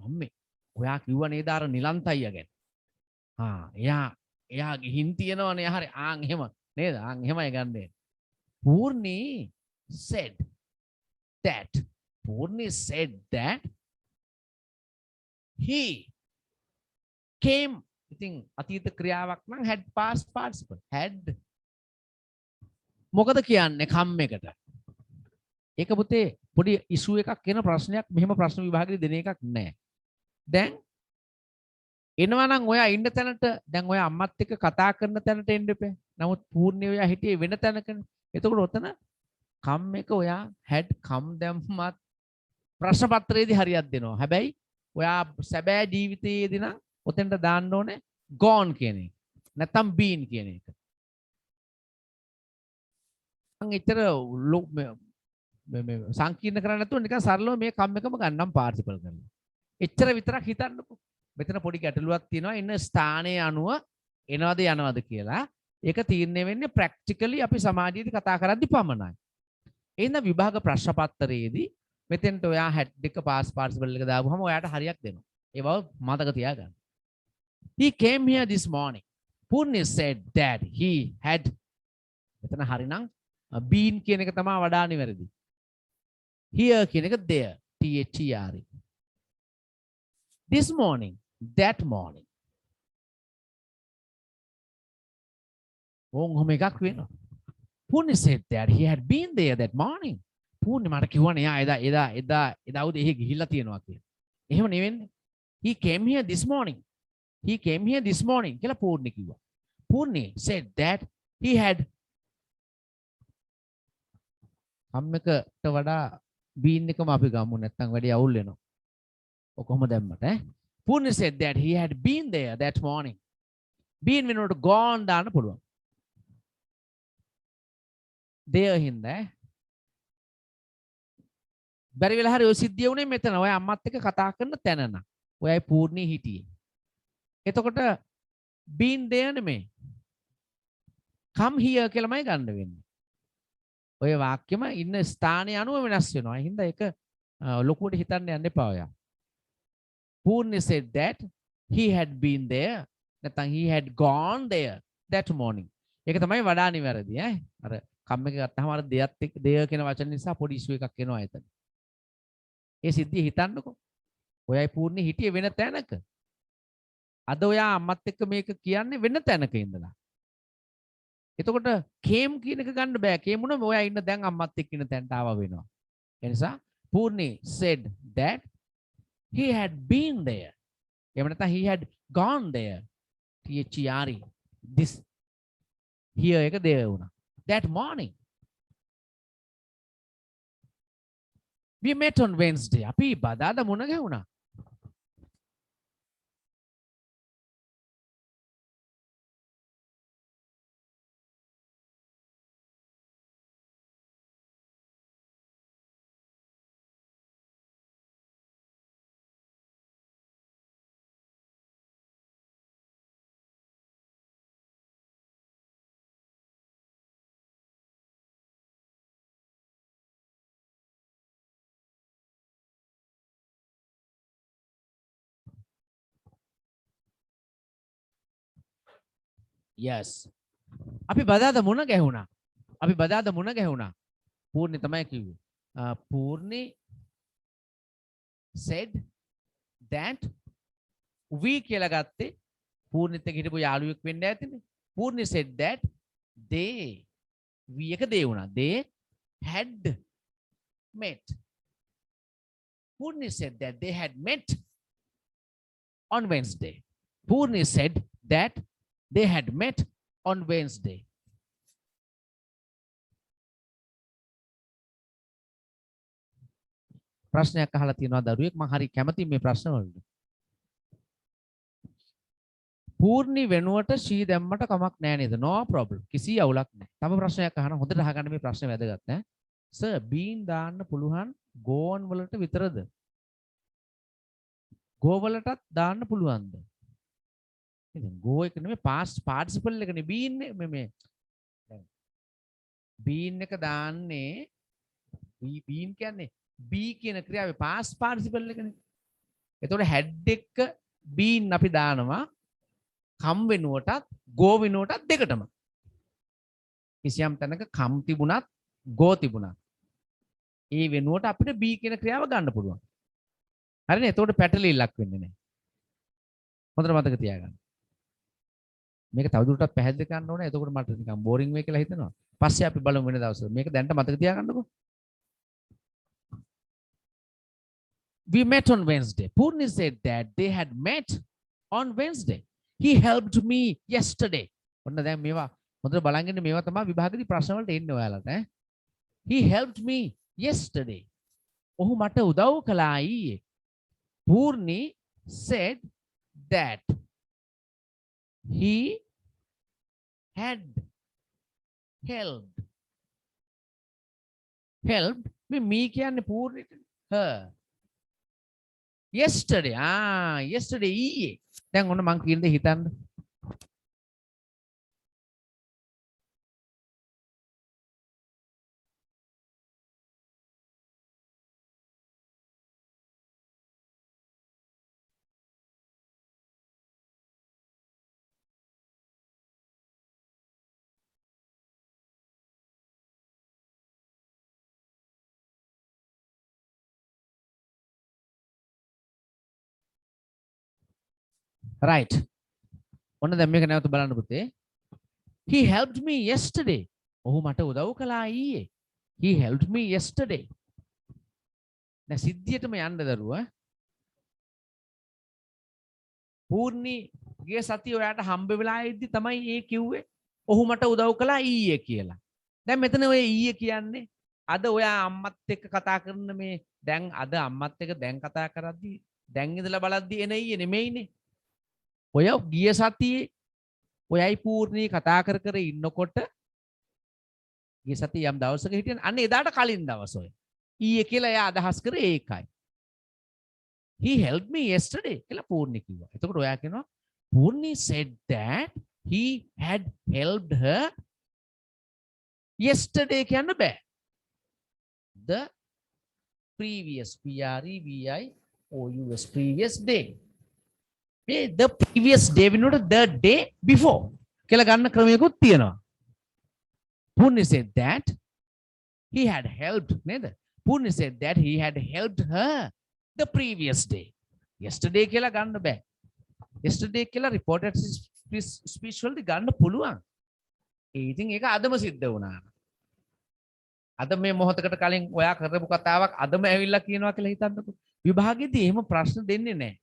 අම්මේ ඔයා කිව්ව නේද අර නිලන්තයියා ගැන. එයා ගිහින් තියනවනේ හරි එහෙම නේද? එහෙමයි ගන්නේ. Purni said that he came. ඉතින් අතීත ක්‍රියාවක් නම් had past participle. had මොකද කියන්නේ කම් එකට? ඒක පුතේ පොඩි ඉෂුව එකක් වෙන ප්‍රශ්නයක්. මෙහෙම ප්‍රශ්න විභාගෙදී දෙන එකක් නෑ. දැන් එනවා නම් ඔයා ඉන්න තැනට දැන් ඔයා අම්මත් එක්ක කතා කරන තැනට එන්න එපා. නමුත් පූර්ණේ ඔයා හිටියේ වෙන තැනකනේ. එතකොට ඔතන කම් එක ඔයා had come දැම්මත් ප්‍රශ්න පත්‍රයේදී හරියක් දෙනවා. හැබැයි ඔයා සැබෑ ජීවිතයේදී නම් ඔතෙන්ට දාන්න ඕනේ gone කියන එක. නැත්තම් been කියන එක. මම ඊතර සංකීර්ණ කරන්නේ නැතුව නිකන් සරලව මේ කම් එකම ගන්නම් පාර්ටිසිපල් කරලා. එච්චර විතරක් හිතන්නකෝ. මෙතන පොඩි ගැටලුවක් තියෙනවා. ඉන්න ස්ථානයේ අනුව එනවද යනවද කියලා. ඒක තීරණය වෙන්නේ ප්‍රැක්ටිකලි අපි සමාජයේදී කතා කරද්දි පමණයි. එහෙනම් විභාග ප්‍රශ්න පත්‍රයේදී මෙතෙන්ට ඔයා had එක past participle එක දාපුවම ඔයාට හරියක් දෙනවා. ඒ බව මතක තියාගන්න. He came here this morning. Purni said that he had මෙතන හරිනම් been කියන එක තමයි වඩා නිවැරදි. Here කියන එක there. There. This morning, that morning. ඔහොම එකක් වෙනවා. Purni said that he had been there that morning. Purni මට කිව්වනේ එදා උදේ එහෙ ගිහිල්ලා තියෙනවා කියලා. එහෙම නෙවෙන්නේ. He came here this morning. He came here this morning කියලා Purni කිව්වා. Purni said that he had කම්මකට වඩා been එකම අපි ගමු නැත්නම් වැඩි අවුල් වෙනවා. ඔකොම දැම්මට Purni said that he had been there that morning. Been වෙනකොට gone දාන්න පුළුවන්. there හින්දා බැරි වෙලා හරි ඔය සිද්ධිය උනේ මෙතන. ඔය අම්මත් එක්ක කතා කරන තැන න. ඔයයි Purni හිටියේ. එතකොට been there නෙමෙයි. come here කියලාමයි ගන්න වෙන්නේ. ඔය වාක්‍යෙම ඉන්න ස්ථානය අනුව වෙනස් වෙනවා. ඒ හින්දා ඒක ලොකුවට හිතන්න යන්න එපා ඔයා. Purni said that he had been there. නැත්නම් he had gone there that morning. ඒක තමයි වඩා නිවැරදි ඈ. අර කම් එක ගත්තාම අර දෙයත් එක්ක දෙය කියන වචන නිසා පොඩි ඉෂුව එකක් එනවා එතන. ඒ සිද්ධිය හිතන්නකෝ. ඔයයි Purni හිටියේ වෙන තැනක. අද ඔයා අම්මත් එක්ක මේක කියන්නේ වෙන තැනක ඉඳලා. එතකොට came කියන එක ගන්න බෑ. came උනම ඔයා ඉන්න දැන් අම්මත් එක්ක ඉන්න තැනට ආවා වෙනවා. ඒ නිසා Purni said that he had been there. එහෙම නැත්නම් he had gone there. There. This here එක there වුණා. That morning. We met on Wednesday. අපි බදාදා මුණ ගැහුණා. yes අපි බදාද මුණ ගැහුණා අපි බදාද මුණ ගැහුණා පූර්ණි තමයි කිව්වේ පූර්ණි said that we කියලා ගත්තේ පූර්ණිත් එක්ක හිටපු යාළුවෙක් වෙන්න ඇතිනේ පූර්ණි said that they we එක දේ වුණා they had met Purni said that they had met on Wednesday Purni said that they had met on Wednesday ප්‍රශ්නයක් අහලා තියෙනවා දරුවෙක් මම හරි කැමතියි මේ ප්‍රශ්න වලට පූර්ණි වෙනුවට ෂී දැම්මට කමක් නැහැ නේද no problem කිසි අවුලක් නැහැ තව ප්‍රශ්නයක් අහන්න හොඳට අහගන්න මේ ප්‍රශ්නේ වැදගත් ඈ සර් බීන් දාන්න පුළුවන් go on වලට විතරද go වලටත් දාන්න පුළුවන්ද ඉතින් go එක නෙමෙයි past participle එකනේ been මේ been එක දාන්නේ been කියන්නේ be කියන ක්‍රියාවේ past participle එකනේ එතකොට had එක been අපි දානවා come වෙනුවටත් go වෙනුවටත් දෙකටම කිසියම් තැනක come තිබුණත් go තිබුණත් ඒ වෙනුවට අපිට be කියන ක්‍රියාව ගන්න පුළුවන් හරිනේ එතකොට පැටලිල්ලක් වෙන්නේ නැහැ හොඳට මතක තියාගන්න මේක තවදුරටත් පැහැදිලි කරන්න ඕනේ එතකොට මට නිකන් බෝරින් වෙයි කියලා හිතෙනවා පස්සේ අපි බලමු වෙන දවසට මේක දැනට මතක තියාගන්නකෝ we met on Wednesday Purni said that they had met on Wednesday he helped me yesterday ඔන්න දැන් මේවා හොඳට බලන් ඉන්න මේවා තමයි විභාගෙදී ප්‍රශ්න වලට එන්නේ ඔයාලට ඈ he helped me yesterday ඔහු මට උදව් කළා ඊයේ Purni said that he had helped me කියන්නේ Purniට her yesterday yesterday ඊයේ දැන් ඔන්න මං කියන දේ හිතන්න right ඔන්න දැන් මේක නැවත බලන්න පුතේ he helped me yesterday ඔහු මට උදව් කළා ඊයේ he helped me yesterday දැන් සිද්ධියටම යන්න දරුවා පූර්ණි ගිය සතිය ඔයාට හම්බ වෙලා ඉද්දි තමයි ඒ කිව්වේ ඔහු මට උදව් කළා ඊයේ කියලා දැන් මෙතන ඔය ඊයේ කියන්නේ අද ඔයා අම්මත් එක්ක කතා කරන මේ දැන් අද අම්මත් එක්ක දැන් කතා කරද්දි දැන් ඉඳලා බලද්දි එන ඊයේ නෙමෙයිනේ ඔය ගිය සතියේ ඔයයි පූර්ණී කතා කර කර ඉන්නකොට ගිය සතිය යම් දවසක හිටියන අන්න එදාට කලින් දවස ඔය ඊයේ කියලා එයා අදහස් කරේ ඒකයි he helped me yesterday කියලා පූර්ණී කිව්වා එතකොට ඔයා කියනවා පූර්ණී said that he had helped her yesterday කියන්න බෑ the previous previous day the previous day වෙනුවට the day before කියලා ගන්න ක්‍රමයකුත් තියෙනවා. Purni said that he had helped නේද? Purni said that he had helped her the previous day. Yesterday කියලා ගන්න බෑ. Yesterday කියලා reported speech වලදී ගන්න පුළුවන්. ඒ ඉතින් ඒක අදම සිද්ධ වුණා. අද මේ මොහොතකට කලින් ඔයා කරපු කතාවක් අදම ඇවිල්ලා කියනවා කියලා හිතන්නකෝ. විභාගෙදී එහෙම ප්‍රශ්න දෙන්නේ නැහැ.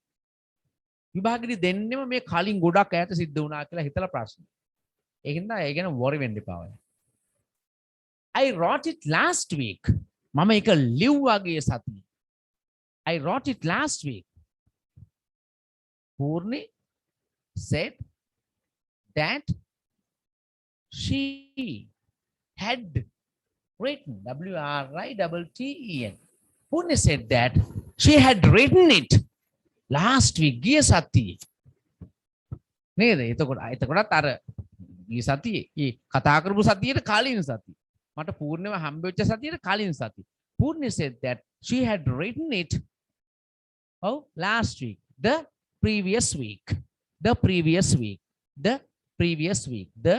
විභාගෙදී දෙන්නෙම මේ කලින් ගොඩක් ඈත සිද්ධ වුණා කියලා හිතලා ප්‍රශ්න. ඒකින්ද ඒ ගැන worry වෙන්න එපා ඔය. I wrote it last week. මම ඒක ලිව්වා ගිය සතියේ. I wrote it last week. Purni said that she had written WRITTEN. Purni said that she had written it last week ගිය සතියේ නේද එතකොටත් අර ගිය සතියේ ඒ කතා කරපු සතියේ කලින් සතිය මට පූර්ණව හම්බෙච්ච සතියේ කලින් සතිය Purni said that she had written it last week the previous week previous week. The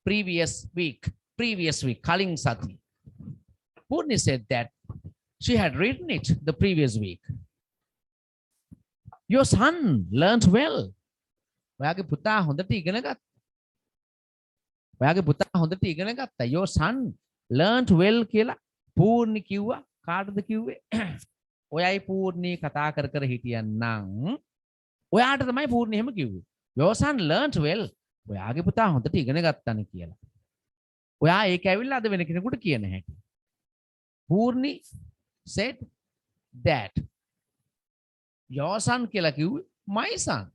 previous week. Kaling Sati. Purni said that she had written it the previous week. Your son learned well. ඔයාගේ පුතා හොඳට ඉගෙන ගත්තා. ඔයාගේ පුතා හොඳට ඉගෙන ගත්තා. Your son learned well කියලා පූර්ණි කිව්වා. කාටද කිව්වේ? ඔයයි පූර්ණි කතා කර කර හිටියනම් ඔයාට තමයි පූර්ණි එහෙම කිව්වේ. Your son learned well. ඔයාගේ පුතා හොඳට ඉගෙන ගත්තානේ කියලා. ඔයා ඒක ඇවිල්ලා අද වෙන කෙනෙකුට කියන හැටි. පූර්ණි said that your son කියලා කිව්වේ my son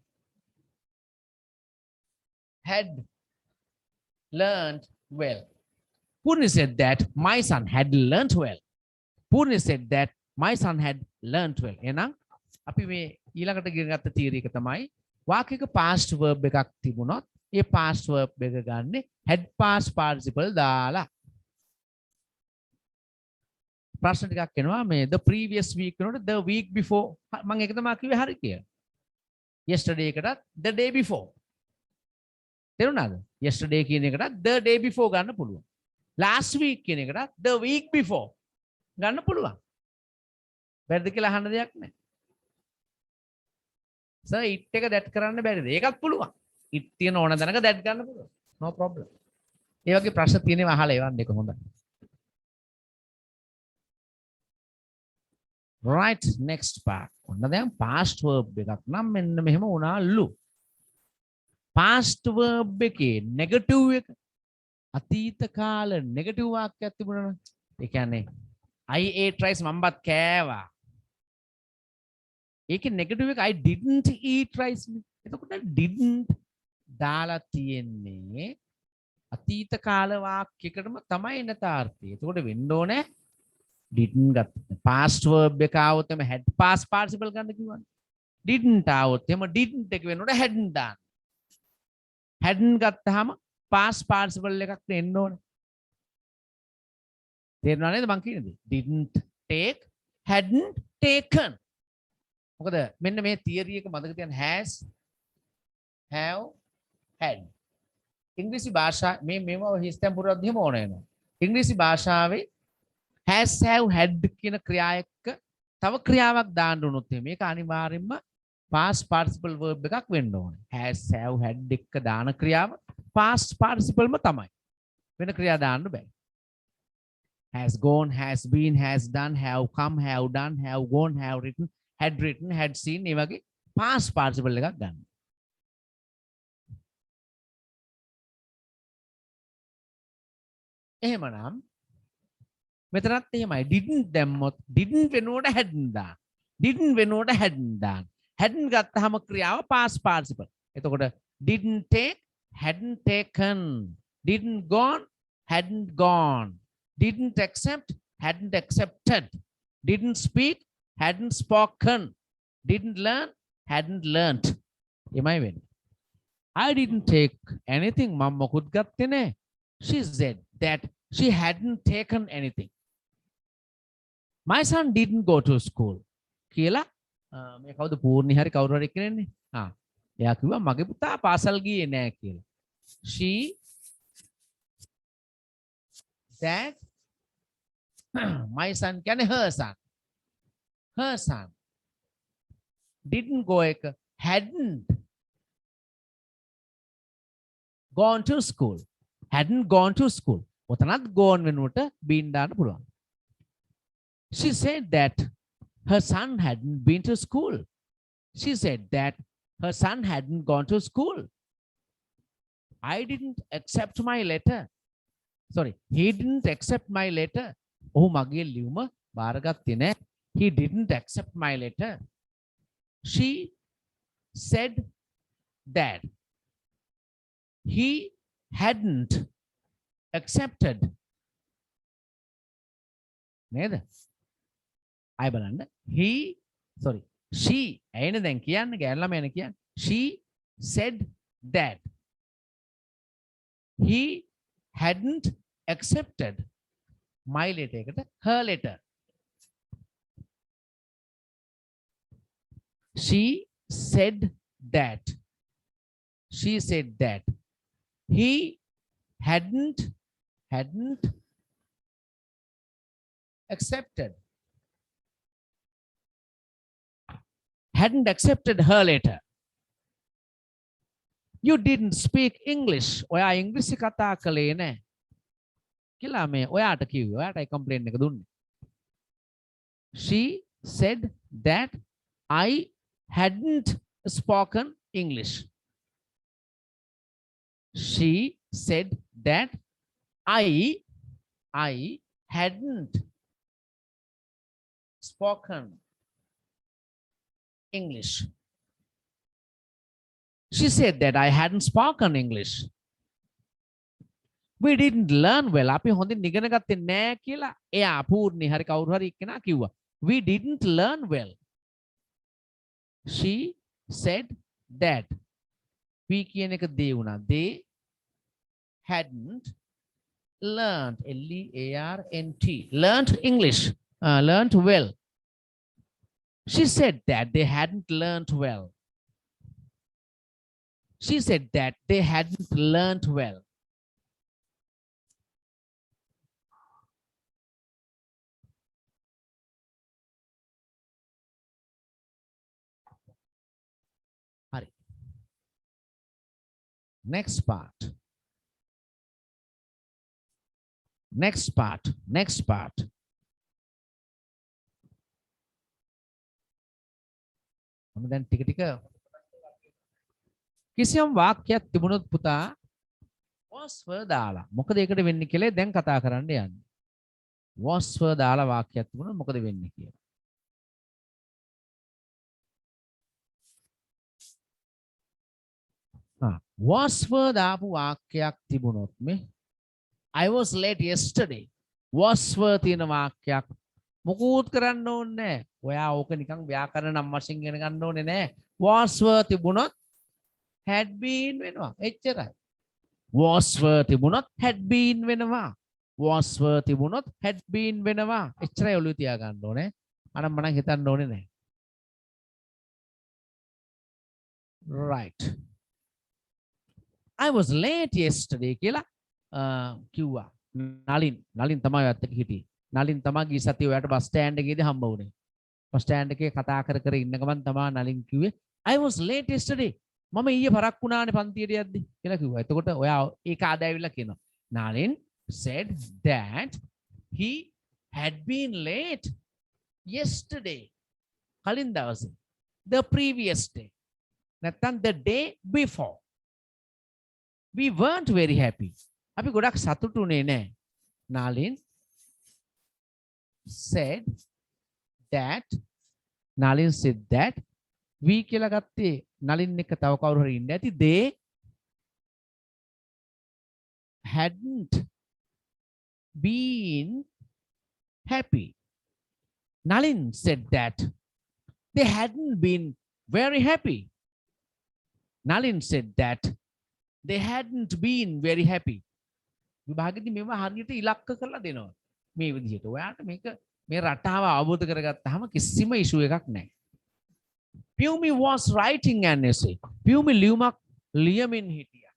had learned well. Purni said that my son had learned well. Purni said that my son had learned well. එහෙනම් අපි මේ ඊළඟට ඉගෙන ගත්ත තියරි එක තමයි වාක්‍යයක past verb එකක් තිබුණොත් ඒ past verb එක ගන්න had past participle දාලා. ප්‍රශ්න ටිකක් එනවා මේ the previous week වෙනකොට the week before මම ඒක තමයි කිව්වේ හරි කියලා. yesterday එකටත් the day before. තේරුණාද? yesterday කියන එකටත් the day before ගන්න පුළුවන්. last week කියන එකටත් the week before ගන්න පුළුවන්. බැරිද කියලා අහන්න දෙයක් නැහැ. සර් it එක that කරන්න බැරිද? ඒකත් පුළුවන්. it තියෙන ඕන දැනක that ගන්න පුළුවන්. no problem. ඒ වගේ ප්‍රශ්න තියෙනවා අහලා එවන්න එක හොඳයි. right next part. ඔන්න දැන් past verb එකක් නම් මෙන්න මෙහෙම වුණාලු. past verb එකේ negative එක අතීත කාල negative වාක්‍යයක් තිබුණා නම් ඒ කියන්නේ I ate rice මම බත් කෑවා. ඒකේ negative එක I didn't eat rice නේ. එතකොට didn't දාලා තියෙන්නේ අතීත කාල වාක්‍යයකටම තමයි නතාර්ථය. එතකොට වෙන්න ඕනේ didn't ගත්ත. past verb එක આવොත් එම had past participle ගන්න කිව්වනේ. didn't આવොත් එම didn't එක වෙනකොට hadn't දාන්න. hadn't ගත්තාම past participle එකක් දෙන්න ඕනේ. තේරුණා නේද මං කියන්නේ? didn't take, hadn't taken. මොකද මෙන්න මේ තියරි එක මතක තියන්න has, have, had. ඉංග්‍රීසි භාෂා මේව හිස්තැන් පුරවද්දි එහෙම ඕන වෙනවා. ඉංග්‍රීසි භාෂාවේ has, have, had කියන ක්‍රියා එක්ක තව ක්‍රියාවක් දාන්න උනොත් මේක අනිවාර්යෙන්ම past participle verb එකක් වෙන්න ඕනේ. has, have, had එක්ක දාන ක්‍රියාව past participle ම තමයි. වෙන ක්‍රියා දාන්න බෑ. has gone, has been, has done, have come, have done, have gone, have written, had seen මේ වගේ past participle එකක් ගන්න. එහෙමනම් මෙතනත් එහෙමයි didn't දැම්මොත් didn't වෙනුවට hadn't දාන්න. didn't වෙනුවට hadn't දාන්න. hadn't ගත්තාම ක්‍රියාව past participle. එතකොට didn't take, hadn't taken. didn't gone, hadn't gone. didn't accept, hadn't accepted. didn't speak, hadn't spoken. didn't learn, hadn't learnt. එමයි වෙන්නේ. I didn't take anything. මම මොකුත් ගත්තේ නැහැ. She said that she hadn't taken anything. My son didn't go to school. කියලා මේ කවුද පූර්ණි හරි කවුරු හරි කෙනෙන්නේ? එයා කිව්වා මගේ පුතා පාසල් ගියේ නෑ කියලා. She said my son කියන්නේ her son. Her son didn't go එක hadn't gone to school. hadn't gone to school. ඔතනත් gone වෙනුවට been දාන්න පුළුවන්. She said that her son hadn't been to school. She said that her son hadn't gone to school. I didn't accept my letter. Sorry, he didn't accept my letter. ඔහු මගේ ලියුම බාරගත්තේ නැහැ. He didn't accept my letter. She said that he hadn't accepted. නේද? අය බලන්න. She ඇයිනේ දැන් කියන්නේ ගෑනු ළමයානේ කියන්නේ. She said that he hadn't accepted my letter එකට her letter. She said that he hadn't accepted her letter. You didn't speak English. ඔයා ඉංග්‍රීසි කතා කළේ නැහැ. කියලා මේ ඔයාට කිව්වේ. ඔයාටයි කම්ප්ලේන්ට් එක දුන්නේ. She said that I hadn't spoken English. She said that I hadn't spoken English. She said that I hadn't spoken English. We didn't learn well. අපි හොඳින් ඉගෙන ගත්තේ නැහැ කියලා එයා පූර්ණි හරි කවුරු හරි එක්කෙනා කිව්වා. We didn't learn well. She said that we කියන එක දේ වුණා. They hadn't learned learned English, learned well. She said that they hadn't learned well. She said that they hadn't learned well. Hurry. Next part. මම දැන් ටික ටික කිසියම් වාක්‍යයක් තිබුණොත් පුතා was were දාලා මොකද ඒකට වෙන්නේ කියලා දැන් කතා කරන්න යන්නේ. was were දාලා වාක්‍යයක් තිබුණොත් මොකද වෙන්නේ කියලා. was were දාපු වාක්‍යයක් තිබුණොත් මේ I was late yesterday. was were තියෙන වාක්‍යයක් මොකුත් කරන්න ඕනේ නැහැ. ඔයා ඕක නිකන් ව්‍යාකරණ නම් වශයෙන් ඉගෙන ගන්න ඕනේ නැහැ. was were තිබුණොත් had been වෙනවා. එච්චරයි. was were තිබුණොත් had been වෙනවා. was were තිබුණොත් had been වෙනවා. එච්චරයි ඔළුවේ තියා ගන්න ඕනේ. අනම් මනම් හිතන්න ඕනේ නැහැ. right. I was late yesterday කියලා කිව්වා. නලින් තමයි ඔයත් එක්ක හිටියේ. නලින් තමයි ගිය සතියේ ඔයාට බස් ස්ටෑන්ඩ් එකේදී හම්බ වුණේ. බස් ස්ටෑන්ඩ් එකේ කතා කර ඉන්න ගමන් තමයි නලින් කිව්වේ I was late yesterday. මම ඊයේ පරක් වුණානේ පන්තියට යද්දි කියලා කිව්වා. එතකොට ඔයා ඒක ආදාවිලා කියනවා. Nalin said that he had been late yesterday. කලින් දවසේ. The previous day. නැත්නම් the day before. We weren't very happy. අපි ගොඩක් සතුටුුනේ නැහැ. නලින් said that we කියලා ගත්තේ නලින් එක තව කවුරු හරි ඉන්නේ නැති they hadn't been happy. Nalin said that they hadn't been very happy. Nalin said that they hadn't been very happy. විභාගෙදී මේව හරියට ඉලක්ක කරලා දෙනවා. මේ විදිහට. ඔයාට මේක මේ රටාව අවබෝධ කරගත්තාම කිසිම ඉෂුව එකක් නැහැ. Pumi was writing an essay. Pumi ලියුමක් ලියමින් හිටියා.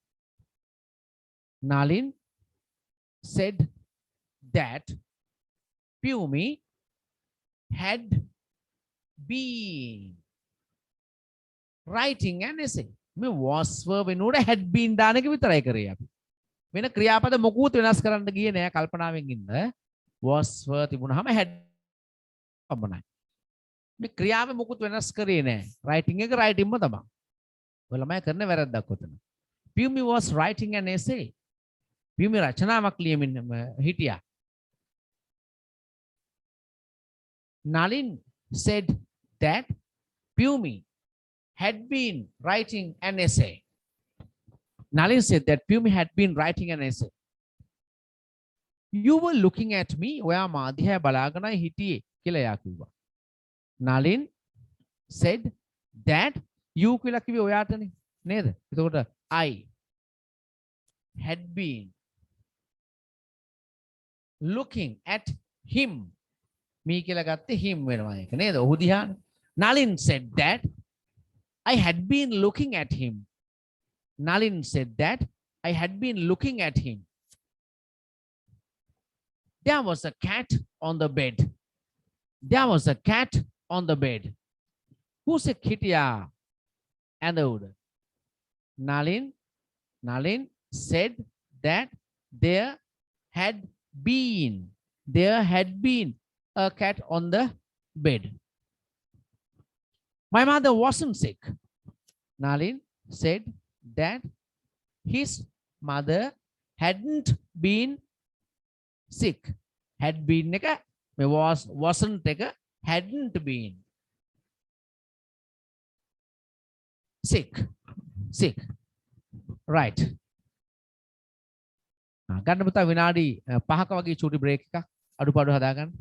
Nalin said that Pumi had been writing an essay. මේ was were වෙනුවට had been දාන එක විතරයි කරේ අපි. වෙන ක්‍රියාපද මොකුත් වෙනස් කරන්න ගියේ නෑ කල්පනාවෙන් ඉන්න. was were තිබුණාම had පමණයි. මේ ක්‍රියාව මොකුත් වෙනස් කරේ නෑ. writing එක writingම තමයි. ඔය ළමයි කරන වැරද්දක් උතන. Pumi was writing an essay. Pumi රචනාවක් ලියමින් හිටියා. Nalin said that Pumi had been writing an essay. Nalin said that Pumi had been writing an essay. You were looking at me. ඔයා මා දිහා බලාගෙනයි හිටියේ කියලා එයා කිව්වා. Nalin said that you කියලා කිව්වේ ඔයාටනේ නේද? එතකොට I had been looking at him. me කියලා ගත්තේ him වෙනවා ඒක නේද? ඔහු දිහානේ. Nalin said that I had been looking at him. Nalin said that I had been looking at him. There was a cat on the bed. There was a cat on the bed. Who's a kitya? Another. Nalin said that there had been a cat on the bed. My mother wasn't sick. Nalin said that his mother hadn't been sick. Had been එක wasn't එක hadn't been sick. Right. ගන්න පුතා විනාඩි 5ක වගේ චූටි break එකක් අඩුපාඩු හදාගන්න.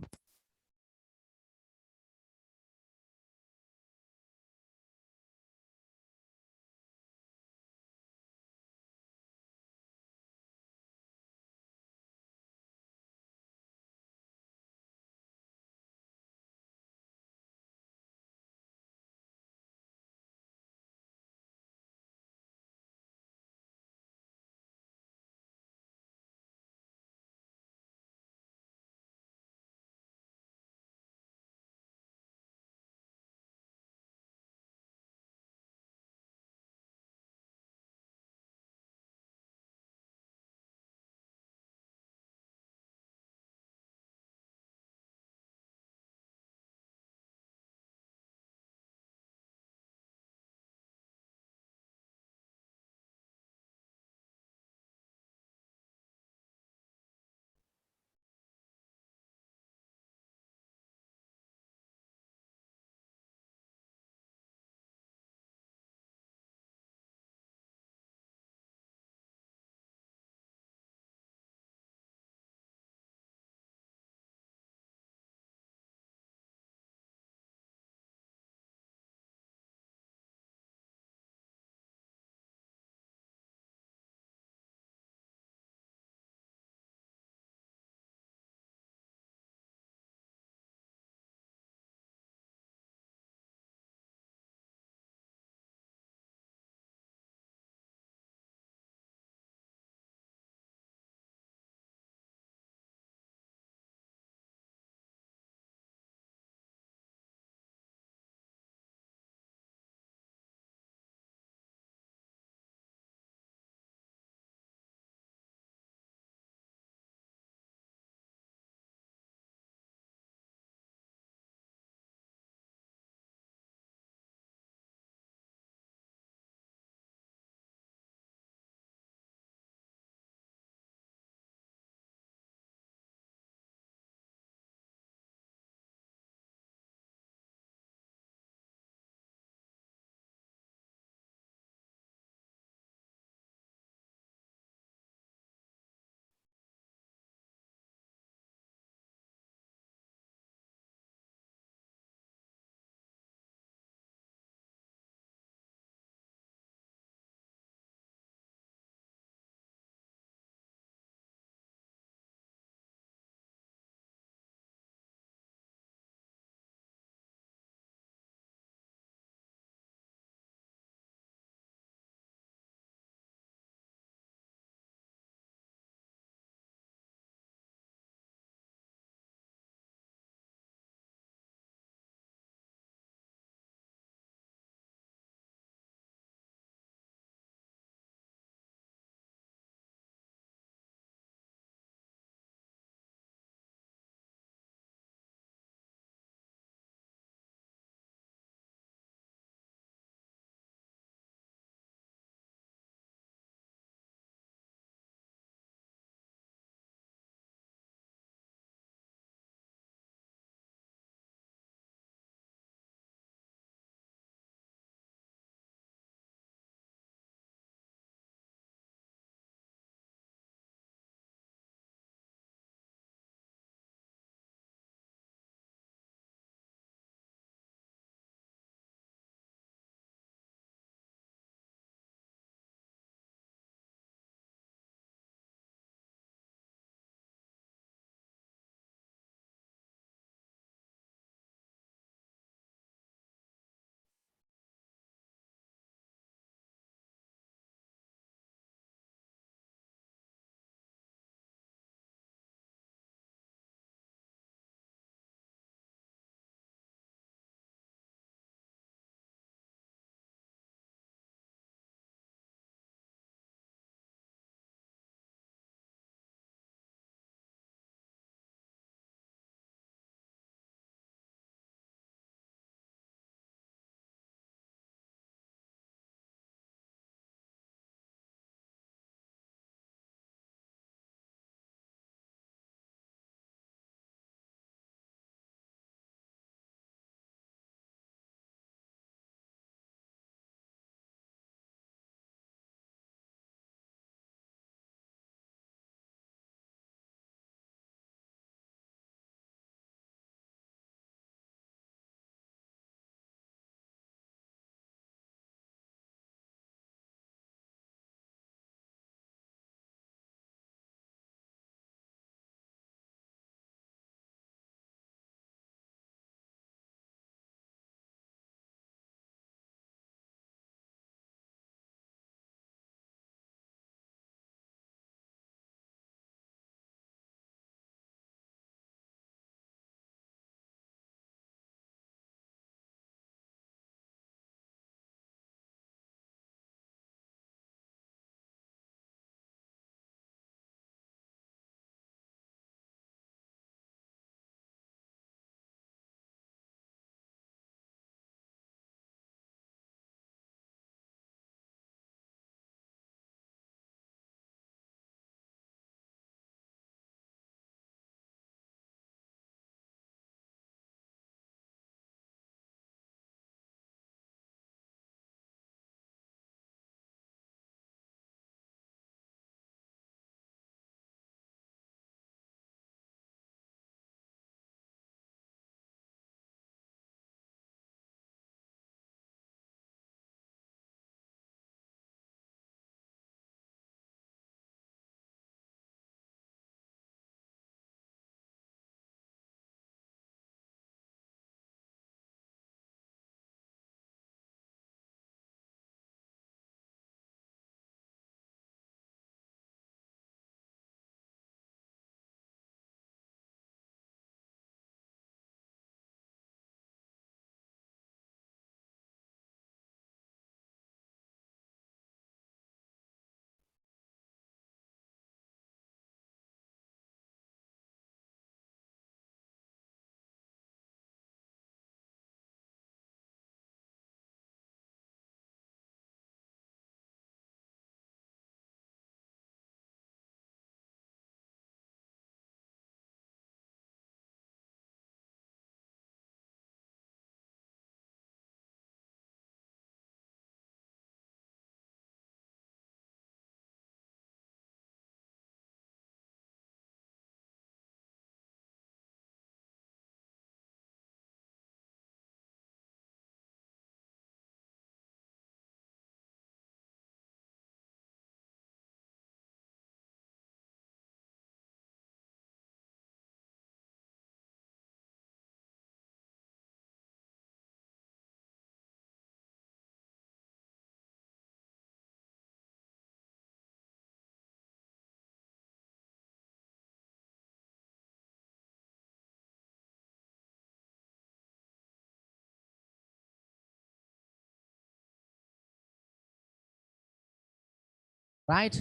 Right?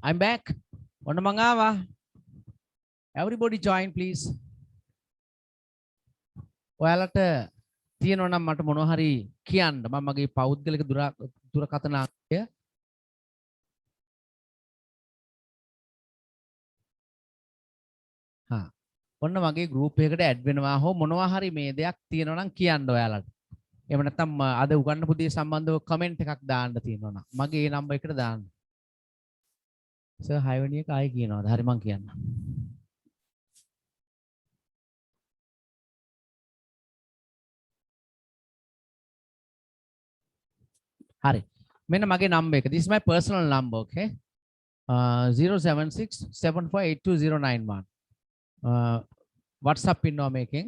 I'm back. ඔන්න මං ආවා. Everybody join please. ඔයාලට තියෙනවා නම් මට මොනවා හරි කියන්න. මම මගේ පෞද්ගලික දුරකථන අංකය ඔන්න මගේ ගෲප් එකකට ඇඩ් වෙනවා හෝ මොනවා හරි මේ දෙයක් තියෙනවා නම් කියන්න ඔයාලට. එහෙම නැත්නම් අද උගන්නපු දේ සම්බන්ධව කමෙන්ට් එකක් දාන්න තියෙනවා නම් මගේ ඒ නම්බර් එකට දාන්න. සර් 6 වෙනි එක ආයේ කියනවාද? හරි මං කියන්නම්. හරි. මෙන්න මගේ නම්බර් එක. This is my personal number, okay? 07674829091. WhatsApp ඉන්නවා මේකෙන්.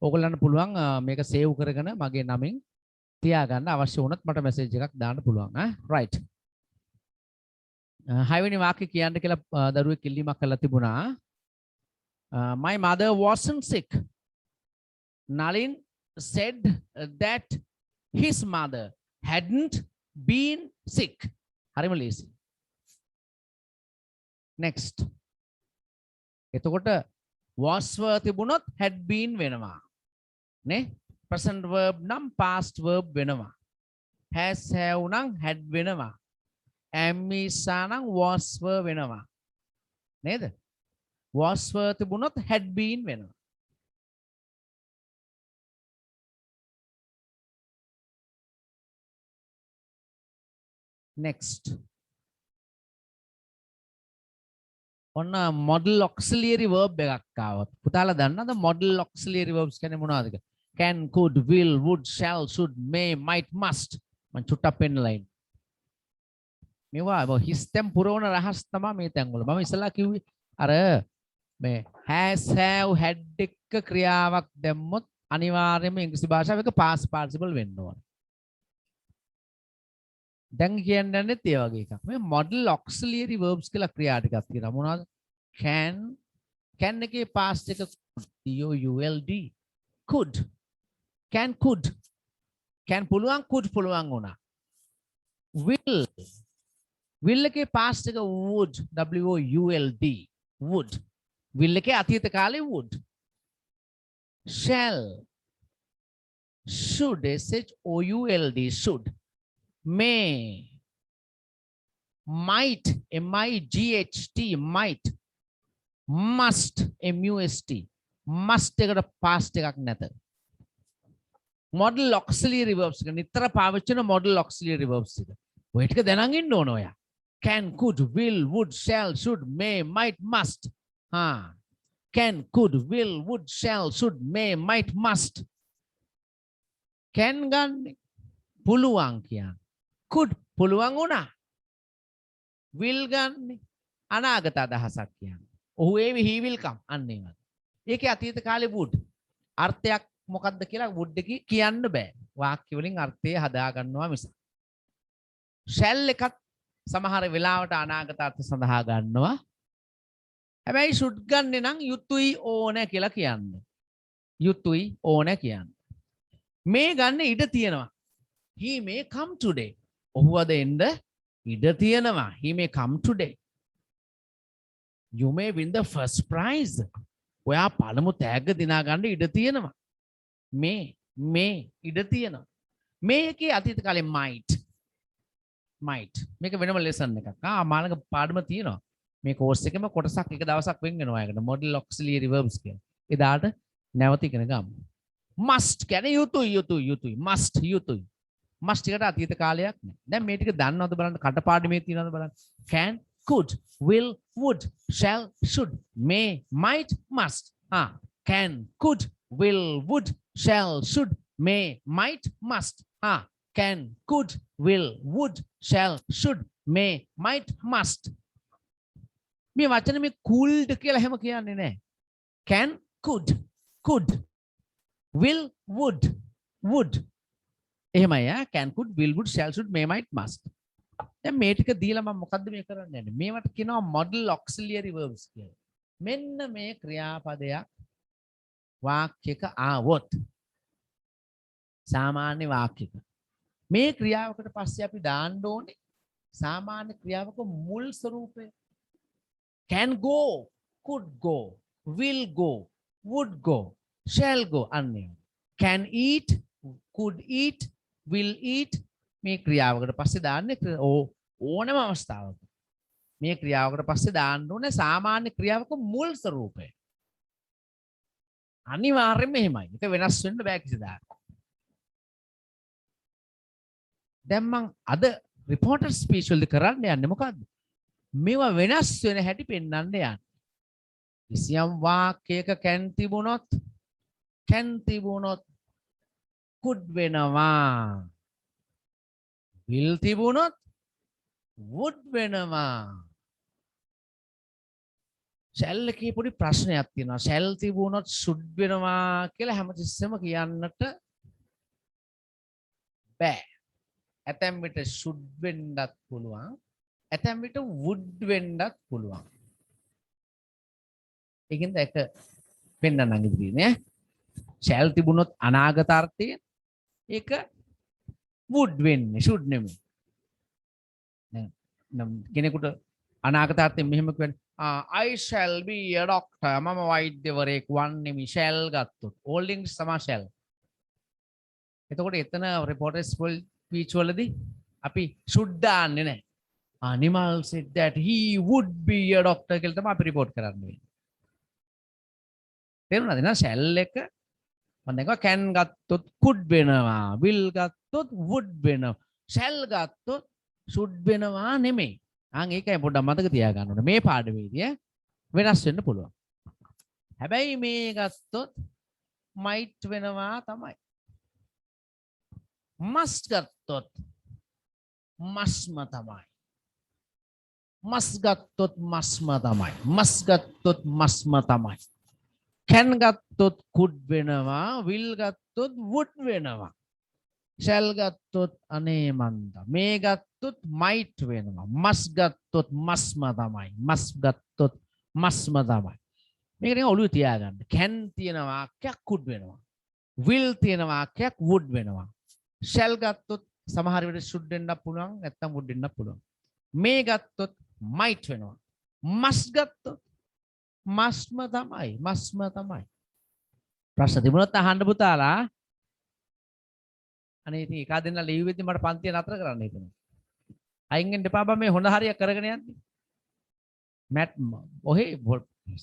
ඕගොල්ලන්ට පුළුවන් මේක සේව් කරගෙන මගේ නමින් තියාගන්න අවශ්‍ය වුණොත් මට මැසේජ් එකක් දාන්න පුළුවන් ඈ. right. 6 වෙනි වාක්‍ය කියන්න කියලා දරුවෙක් ඉල්ලීමක් කරලා තිබුණා. My mother wasn't sick. Nalin said that his mother hadn't been sick. හරිම ලේසි. next. එතකොට was verb තිබුණොත් had been වෙනවා. නේ? present verb නම් past verb වෙනවා. has have නම් had වෙනවා. am is නම් was verb වෙනවා. නේද? was verb තිබුණොත් had been වෙනවා. next. ඔන්න model auxiliary verb එකක් ආවත්. පුතාලා දන්නවද model auxiliary verbs කියන්නේ මොනවද කියලා? can, could, will, would, shall, should, may, might, must. මම චුට්ටක් පෙන්නලා ඉන්න. මේවා හිස්තෙන් පුරවන රහස් තමයි මේ තැන් වල. මම ඉස්සලා කිව්වේ අර මේ has, have, had එක ක්‍රියාවක් දැම්මොත් අනිවාර්යයෙන්ම ඉංග්‍රීසි භාෂාව එක past participle වෙන්න ඕන. දැන් කියන්නේ නැත් ඒ වගේ එකක්. මේ model auxiliary verbs කියලා ක්‍රියා ටිකක් තියෙනවා. මොනවද? can එකේ past එක could. could. can පුළුවන් could පුළුවන් වුණා. will එකේ past එක would. would. will එකේ අතීත කාලේ would. shall. should. should. may, might, might, might, must, must, must එකට past එකක් නැත. model auxiliary verbs එක නිතර පාවිච්චි කරන model auxiliary verbs එක. ඔය ටික දැනන් ඉන්න ඕන ඔයා. can, could, will, would, shall, should, may, might, must. can, could, will, would, shall, should, may, might, must. can ගන්න පුළුවන් කියන්නේ. could පුළුවන් වුණා. will ගන්න අනාගත අදහසක් කියන්නේ. ඔහු ඒවි he will come අන්න ඒ වගේ. ඒකේ අතීත කාලේ would අර්ථයක් මොකක්ද කියලා would එක කියන්න බෑ. වාක්‍ය වලින් අර්ථය හදා ගන්නවා මිස. shall එකත් සමහර වෙලාවට අනාගත අර්ථ සඳහා ගන්නවා. හැබැයි should ගන්නේ නම් යුතුයි ඕන කියලා කියන්නේ. යුතුයි ඕන කියන්නේ. මේ ගන්න ඉඩ තියෙනවා. He may come today. ඔහු අද එන්න ඉඩ තියෙනවා. He may come today. You may win the first prize. ඔයා පළමු තෑග්ග දිනා ගන්න ඉඩ තියෙනවා. මේ ඉඩ තියෙනවා. මේකේ අතීත කාලේ might. මේක වෙනම lesson එකක්. මාළක පාඩම තියෙනවා. මේ course එකෙම කොටසක් එක දවසක් වෙන් වෙනවා ඒකට. model auxiliary verbs කියලා. එදාට නැවත ඉගෙන ගමු. must කියන්නේ යුතුයි. must එකට අතීත කාලයක් නෑ. දැන් මේ ටික දන්නවද බලන්න කටපාඩමේ තියෙනවද බලන්න. can, could, will, would, shall, should, may, might, must. can, could, will, would, shall, should, may, might, must. can, could, will, would, shall, should, may, might, must. මේ වචන මේ could කියලා හැම කියන්නේ නෑ. can, could, will, would. එහෙමයි can, could, will, would, shall, should, may, might, must. දැන් මේ ටික දීලා මම මොකද්ද මේ කරන්නේ? මේවට කියනවා model auxiliary verbs කියලා. මෙන්න මේ ක්‍රියාපදයක් වාක්‍යයක ආවොත් සාමාන්‍ය වාක්‍යයක මේ ක්‍රියාවකට පස්සේ අපි දාන්න ඕනේ සාමාන්‍ය ක්‍රියාවක මුල් ස්වරූපය. Can go, could go, will go, would go, shall go අන්නේ. Can eat, could eat, will eat මේ ක්‍රියාවකට පස්සේ දාන්නේ ඕනෑම අවස්ථාවක. මේ ක්‍රියාවකට පස්සේ දාන්න ඕනේ සාමාන්‍ය ක්‍රියාවක මුල් ස්වරූපය. අනිවාර්යයෙන්ම එහෙමයි. ඒක වෙනස් වෙන්න බෑ කිසිදාක. දැන් මං අද රිපෝටර් ස්පීච් වලදී කරන්න යන්නේ මොකද්ද? මේවා වෙනස් වෙන හැටි පෙන්වන්න යන්නේ. කිසියම් වාක්‍යයක can තිබුණොත් could වෙනවා. will තිබුණොත් would වෙනවා. shall එකේ පොඩි ප්‍රශ්නයක් තියෙනවා. shall තිබුණොත් should වෙනවා කියලා හැමතිස්සෙම කියන්නට බෑ. ඇතැම් විට should වෙන්නත් පුළුවන්. ඇතැම් විට would වෙන්නත් පුළුවන්. ඒකින්ද ඒක පෙන්වන්නම් ඉදිරියේ නේ. shall තිබුණොත් අනාගත අර්ථයෙන් ඒක would වෙන්නේ should නෙමෙයි. දැන් කෙනෙකුට අනාගත අර්ථයෙන් මෙහෙම කියන්නේ I shall be a doctor මම වෛද්‍යවරයෙක් වන්නෙමි shall ගත්තොත් all English තමයි shall. එතකොට එතන reporters speech වලදී අපි should දාන්නේ නැහැ. Animal said that he would be a doctor කියලා තමයි අපි report කරන්නේ. තේරුණාද නේද? shall එක මම දැන් can ගත්තොත් could වෙනවා, will ගත්තොත් would වෙනවා, shall ගත්තොත් should වෙනවා නෙමෙයි. ඒකයි පොඩ්ඩක් මතක තියාගන්න ඕනේ. මේ පාඩමේදී වෙනස් වෙන්න පුළුවන්. හැබැයි මේ ගත්තොත් might වෙනවා තමයි. must ගත්තොත් mustම තමයි. must ගත්තොත් mustම තමයි. must ගත්තොත් mustම තමයි. can ගත්තොත් could වෙනවා, will ගත්තොත් would වෙනවා. shall ගත්තොත් අනේ මන්ද. මේ ගත්තොත් might වෙනවා. must ගත්තොත් mustම තමයි. must ගත්තොත් mustම තමයි. මේක නිකන් ඔළුවේ තියාගන්න. can තියෙන වාක්‍යයක් could වෙනවා. will තියෙන වාක්‍යයක් would වෙනවා. shall ගත්තොත් සමහර වෙලට should වෙන්නත් පුළුවන්, නැත්නම් would වෙන්නත් පුළුවන්. මේ ගත්තොත් might වෙනවා. must ගත්තොත් mustම තමයි. mustම තමයි. ප්‍රශ්න තිබුණොත් අහන්න පුතාලා. අනේ ඉතින් එකා දෙන්න ලීව් වෙද්දි මට පන්තිය නතර කරන්න හිතෙනවා. අයින් වෙන්න එපා බං මේ හොඳ හරියක් කරගෙන යන්නේ. මැට් ඔහේ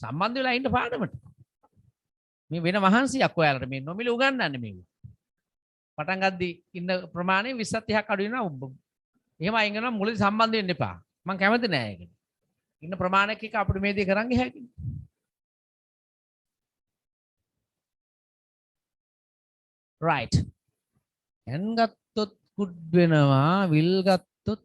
සම්බන්ධ වෙලා ඉන්න පාඩමට. මේ වෙන මහන්සියක් ඔයාලට මේ නොමිල උගන්වන්නේ මේක. පටන් ගද්දි ඉන්න ප්‍රමාණය 20ක් 30ක් අඩු වෙනවා. එහෙම අයින් කරනවා මුලදී සම්බන්ධ වෙන්න එපා. මම කැමති නෑ ඒකට. ඉන්න ප්‍රමාණයක් එක අපිට මේ දේ කරන් ගියා හැකියි. right. can ගත්තොත් could වෙනවා, will ගත්තොත්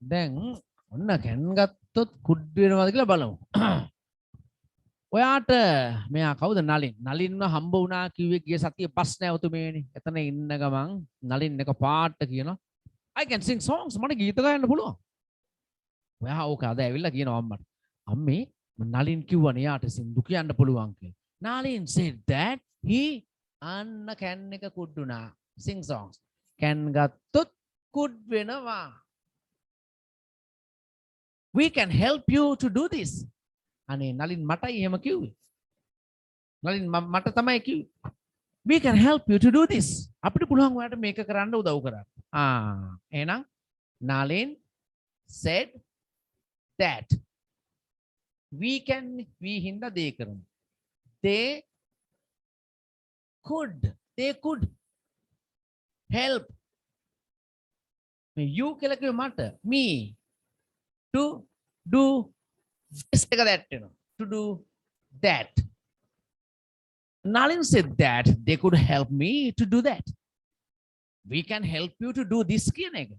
දැන් ඔන්න can ගත්තොත් could වෙනවාද කියලා බලමු. ඔයාට මෙයා කවුද නලින්? නලින්ව හම්බ වුණා කිව්වේ ගිය සතියේ බස් නැවතුමේනේ. එතන ඉන්න ගමන් නලින් එක පාට කියනවා I can sing songs මට ගීත ගයන්න පුළුවන්. ඔයා ඕක අද ඇවිල්ලා කියනවා අම්මට. අම්මේ නලින් කිව්වනේ යාට සින්දු කියන්න පුළුවන් කියලා. නලින් said that he අන්න can එක could උනා. sing songs. can ගත්තොත් could වෙනවා. We can help you to do this. අනේ නලින් මටයි එහෙම කිව්වේ. නලින් මට තමයි කිව්වේ. We can help you to do this. අපිට පුළුවන් ඔයාලට මේක කරන්න උදව් කරන්න. එහෙනම් නලින් said that we හින්දා they කරමු. they could help you කියලා කිව්වේ මට me to do this එක that වෙනවා. to do that. Nalin said that they could help me to do that. We can help you to do this කියන එක.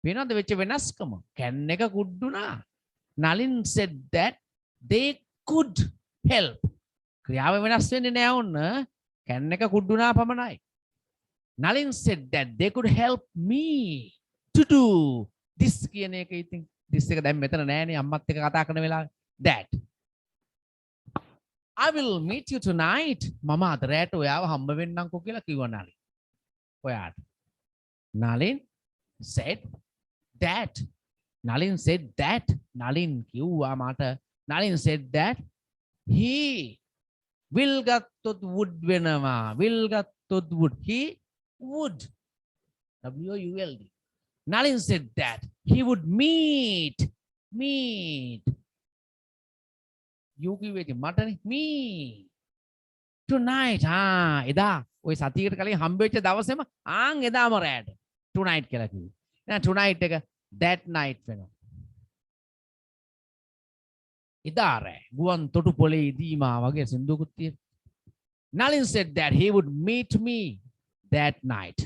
වෙනවද වෙච්ච වෙනස්කම? can එක could උනා. Nalin said that they could help. ක්‍රියාව වෙනස් වෙන්නේ නෑ ඔන්න. can එක could උනා පමණයි. Nalin said that they could help me to do this කියන එක ඉතින් this එක දැන් මෙතන නෑනේ අම්මත් එක්ක කතා කරන වෙලාවේ that I will meet you tonight. මම අද රැට ඔයාව හම්බ වෙන්නම්කෝ කියලා කිව්වා නාලින්. ඔයාට. Nalin said that. Nalin said that. Nalin කිව්වා මට. Nalin said that he will ගත්තොත් would වෙනවා. will ගත්තොත් would. He would. W-O-U-L-D. Nalin said that he would meet. You කිව්වේ ඉතින් මටනේ. me. Tonight. එදා ඔය සතියකට කලින් හම්බෙච්ච දවසේම එදාම රැට. tonight කියලා කිව්වේ. දැන් tonight එක that night වෙනවා. එදා රෑ ගුවන් තොටුපොළේ ඉදීමා වගේ සින්දුවකුත් තියෙනවා. Nalin said that he would meet me that night.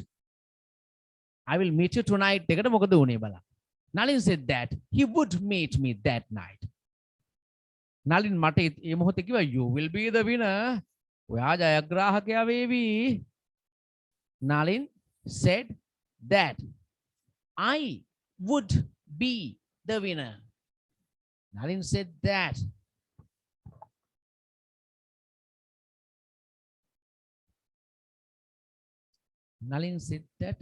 I will meet you tonight. එකට මොකද වුනේ බලන්න. Nalin said that he would meet me that night. Nalin මට මේ මොහොතේ කිව්වා you will be the winner. ඔයා ජයග්‍රාහකයා වේවි. Nalin said that I would be the winner. Nalin said that. Nalin said that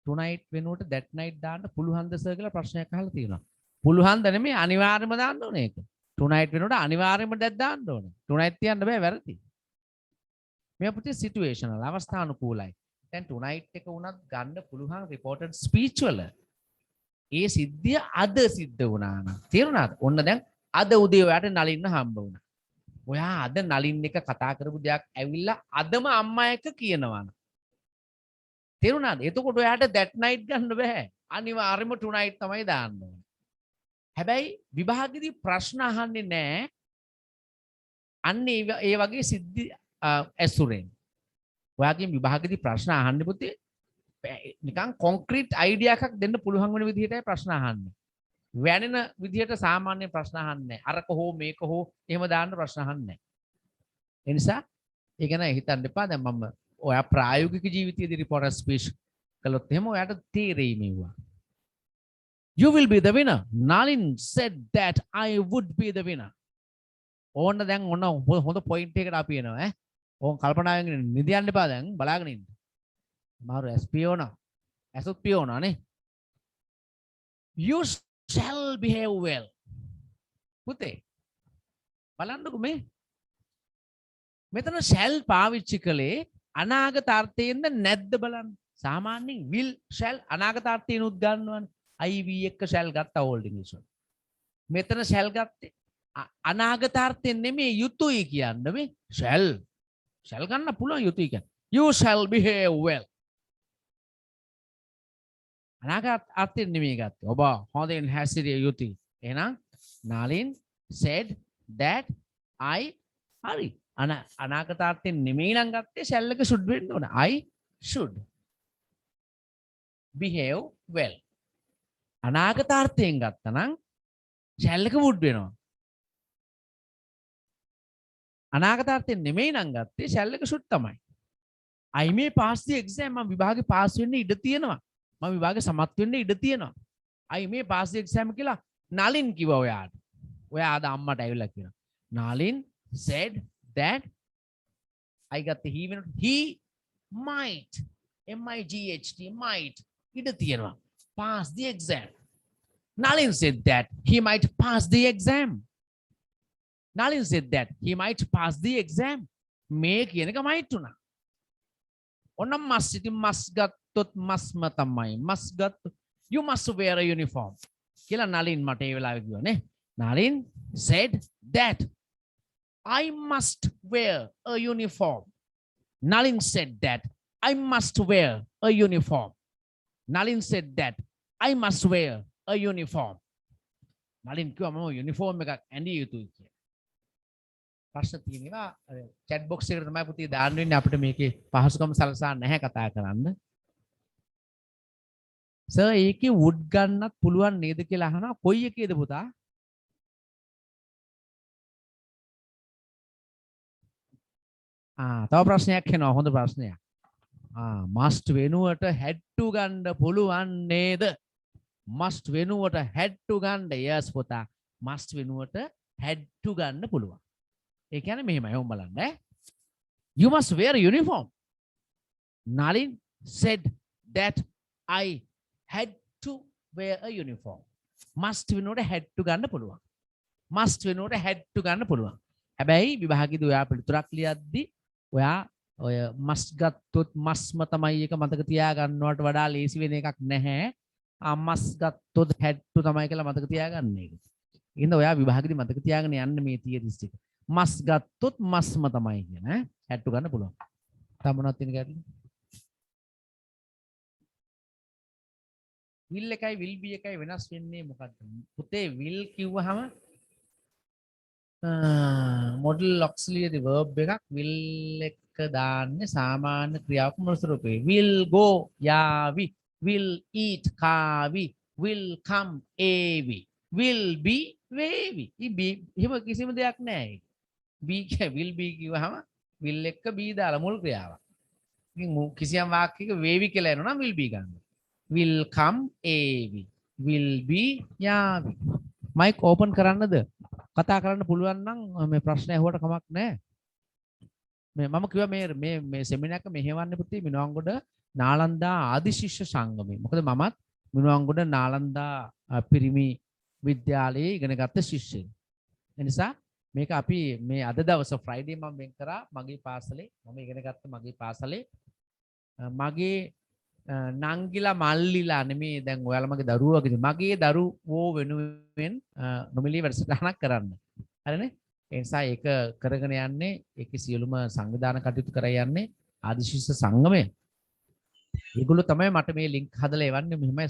tonight වෙනුවට that night දාන්න පුළුවන්ද sir කියලා ප්‍රශ්නයක් අහලා තියෙනවා. පුළුවන්ද නෙමෙයි අනිවාර්යයෙන්ම දාන්න ඕනේ ඒක. tonight වෙනුවට අනිවාර්යයෙන්ම that දාන්න ඕනේ. tonight තියන්න බෑ වැරදි. මේ අපිට සිටුේෂනල් අවස්ථානුකූලයි. දැන් tonight එක උනත් ගන්න පුළුවන් reported speech වල ඒ සිද්ධිය අද සිද්ධ වුණා නම් තේරුණාද? ඔන්න දැන් අද උදේ ඔයාට නලින්න හම්බ වුණා. ඔයා අද නලින් එක කතා කරපු දෙයක් ඇවිල්ලා අදම අම්මා එක්ක කියනවා. තේරුණාද? එතකොට ඔයාට that night ගන්න බෑ. අනිවාර්යයෙන්ම tonight තමයි දාන්න ඕනේ. හැබැයි විභාගෙදී ප්‍රශ්න අහන්නේ නැහැ. අන්න ඒ වගේ සිද්ධි ඇසුරෙන්. ඔයාගෙන් විභාගෙදී ප්‍රශ්න අහන්නේ පුතේ නිකන් කොන්ක්‍රීට් අයිඩියා එකක් දෙන්න පුළුවන් වෙන විදිහටයි ප්‍රශ්න අහන්නේ. වැනෙන විදිහට සාමාන්‍ය ප්‍රශ්න අහන්නේ නැහැ. අරක හෝ මේක හෝ එහෙම දාන්න ප්‍රශ්න අහන්නේ නැහැ. ඒ නිසා ඒක නෑ හිතන්න එපා. දැන් මම ඔයා ප්‍රායෝගික ජීවිතයේදී රිපෝටර් ස්පීච් කළොත් එහෙම ඔයාට තේරෙයි මේවා. You will be the winner. Nalin said that I would be the winner. ඕන්න දැන් ඔන්න හොඳ පොයින්ට් එකකට අපි එනවා ඈ. ඕන් කල්පනාවෙන් නිදියන්න එපා දැන් බලාගෙන ඉන්න. මාරු එස්පියෝනා. ඇසුත් පියෝනා නේ. You shall behave well. පුතේ බලන්නකෝ මේ. මෙතන shall පාවිච්චි කළේ අනාගත අර්ථයෙන්ද නැද්ද බලන්න. සාමාන්‍යයෙන් will shall අනාගත අර්ථයෙන් උත් ගන්නවනේ. IV එක shall ගත්තා old English වල. මෙතන shall ගත්තේ අනාගත අර්ථයෙන් නෙමෙයි යුතුයි කියන්නේ මේ shall. shall ගන්න පුළුවන් යුතුයි කියන්නේ. You shall behave well. අනාගත අර්ථයෙන් නෙමෙයි ගත්තේ. ඔබ හොඳින් හැසිරිය යුතුයි. එහෙනම් Nalin said that I හරි. අනාගත අර්ථයෙන් නෙමෙයි නම් ගත්තේ shall එක should වෙන්න ඕන. I should behave well. අනාගත අර්ථයෙන් ගත්තා නම් shall එක would වෙනවා. අනාගත අර්ථයෙන් නෙමෙයි නම් ගත්තේ shall එක should තමයි. I may pass the exam. මම විභාගේ පාස් වෙන්න ඉඩ තියෙනවා. මම විභාගේ සමත් වෙන්න ඉඩ තියෙනවා. I may pass the exam කියලා Nalin කිව්වා ඔයාට. ඔයා ආද අම්මට ඇවිල්ලා කියනවා. Nalin said that I got the he වෙනකොට he might might ඉඩ තියෙනවා. Pass the exam. Nalin said that he might pass the exam. Nalin said that he might pass the exam. මේ කියන එක might උනා. ඔන්න must ඉතින් must ගත්තොත් mustම තමයි. must ගත්තොත් you must wear a uniform. කියලා Nalin මට ඒ වෙලාවේ කිව්වා නේ. Nalin said that I must wear a uniform. Nalin said that I must wear a uniform. Nalin said that I must wear a uniform. Nalin කිව්වා මම uniform එකක් ඇඳිය යුතුයි කියලා. ප්‍රශ්න තියෙනවා chat box එකට තමයි පුතේ දාන්න වෙන්නේ අපිට මේකේ පහසුකම් සලසා නැහැ කතා කරන්න. සර් ඒකේ would ගන්නත් පුළුවන් නේද කියලා අහනවා. කොයි එකේද පුතා? තව ප්‍රශ්නයක් එනවා. හොඳ ප්‍රශ්නයක්. must වෙනුවට had to ගන්න පුළුවන් නේද? must වෙනුවට had to ගන්න. yes පුතා. must වෙනුවට had to ගන්න පුළුවන්. ඒ කියන්නේ මෙහෙමයි ඔන්න බලන්න ඈ. You must wear a uniform. Nalin said that I had to wear a uniform. Must වෙනකොට had to ගන්න පුළුවන්. Must වෙනකොට had to ගන්න පුළුවන්. හැබැයි විභාගෙදී ඔයා පිළිතුරක් ලියද්දි ඔයා ඔය must ගත්තොත් mustම තමයි ඒක මතක තියාගන්නවට වඩා ලේසි වෙන එකක් නැහැ. must ගත්තොත් had to තමයි කියලා මතක තියාගන්න එක. එහෙනම් ඔයා විභාගෙදී මතක තියාගෙන යන්න මේ theories ටික. must ගත්තොත් mustම තමයි කියන ඈ had to ගන්න පුළුවන්. තව මොනවද තියෙන ගැටලු? will එකයි will be එකයි වෙනස් වෙන්නේ මොකද්ද? පුතේ will කිව්වහම modal auxiliary verb එකක් will එක දාන්නේ සාමාන්‍ය ක්‍රියාවක් මොනස් රූපේ will go යාවි will eat කාවි will come ඒවි will be වේවි. එහෙම කිසිම දෙයක් නැහැ. will be කිව්වහම will එක be දාලා මුල් ක්‍රියාවක්. ඉතින් කිසියම් වාක්‍යයක වේවි කියලා එනවා නම් will be ගන්න. will come ඒවි will be යාවි. mic open කරන්නද? කතා කරන්න පුළුවන් නම් මේ ප්‍රශ්න ඇහුවට කමක් නැහැ. මම කිව්වා මේ සෙමිනාර් එක මෙහෙවන්නේ පුතේ මිනුවන්ගොඩ නාලන්දා ආදි ශිෂ්‍ය සංගමේ. මොකද මමත් මිනුවන්ගොඩ නාලන්දා පිරිමි විද්‍යාලයේ ඉගෙන ගත්ත ශිෂ්‍යයෙක්. ඒ නිසා මේක අපි මේ අද දවසේ ෆ්‍රයිඩේ මම වෙන් කරා මගේ පාසලේ මම ඉගෙන ගත්ත මගේ පාසලේ මගේ නංගිලා මල්ලිලා නෙමෙයි දැන් ඔයාලා මගේ දරුවෝ වගේ මගේ දරුවෝ වෙනුවෙන් නොමිලේ වැඩසටහනක් කරන්න. හරිනේ? ඒ නිසා ඒක කරගෙන යන්නේ ඒකේ සියලුම සංවිධාන කටයුතු කරලා යන්නේ ආදිශිෂ්‍ය සංගමය. ඒගොල්ලෝ තමයි මට මේ ලින්ක් හදලා එවන්නේ මෙහෙමයි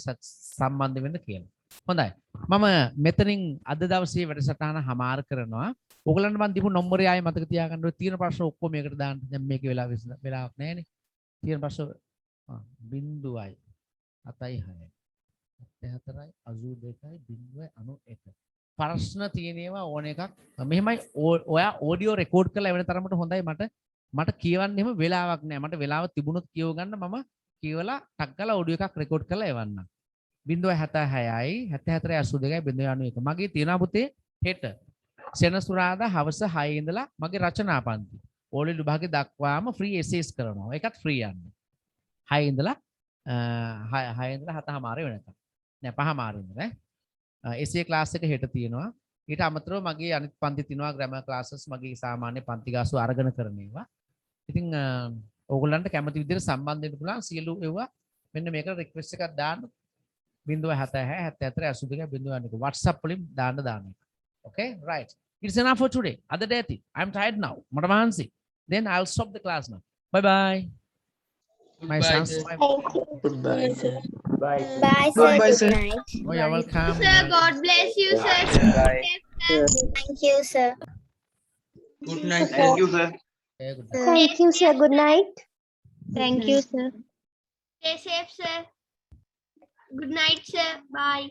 සම්බන්ධ වෙන්න කියලා. හොඳයි. මම මෙතනින් අද දවසේ වැඩසටහන හමාර කරනවා. ඕගලන්ට මම දීපු නම්බරේ ආයේ මතක තියාගන්න ඕනේ. තියෙන ප්‍රශ්න ඔක්කොම මේකට දාන්න. දැන් මේකේ වෙලාවක් නැහැනේ. තියෙන ප්‍රශ්න 0යි 7යි 6යි 74යි 82යි 91 ප්‍රශ්න තියෙනවා ඕන එකක් මෙහෙමයි ඔයා ඔඩියෝ රෙකෝඩ් කරලා එවන තරමට හොඳයි මට කියවන්න එහෙම වෙලාවක් නැහැ මට වෙලාව තිබුණොත් කියව ගන්න මම කියවලා ටක් ගාලා ඔඩියෝ එකක් රෙකෝඩ් කරලා එවන්නම් 076යි 74යි 82යි 091 මගේ තියෙනවා පුතේ හෙට සෙනසුරාදා හවස 6 ඉඳලා මගේ රචනා පන්ති ඕලෙ විභාගේ දක්වාම ෆ්‍රී එසේස් කරනවා ඒකත් ෆ්‍රී යන්නේ 6 ඉඳලා 7:00 වෙනකම් නෑ 5:00 ඉඳලා එසේ ක්ලාස් එක හෙට තියෙනවා ඊට අමතරව මගේ අනිත් පන්ති තියෙනවා ග්‍රැමර් ක්ලාසස් මගේ සාමාන්‍ය පන්ති ගාසු අරගෙන කරන ඒවා ඉතින් ඕගොල්ලන්ට කැමති විදිහට සම්බන්ධ වෙන්න පුළුවන් සියලු ඒවා මෙන්න මේකට රික්වෙස්ට් එකක් දාන්න 076 74 82 091 WhatsApp වලින් දාන්න එක okay right it's enough for today other day I'm tired now මට මහන්සි then I'll stop the class now bye bye my sons my Goodbye, sir. Bye, sir. Bye, sir. Good night. oh you're welcome Sir, God bless you, sir. Bye. Thank you, sir. Good night. Thank you, sir. Yeah, good night. Thank you, sir. Good night. Thank you, sir. Stay safe, sir. Good night, sir. Bye.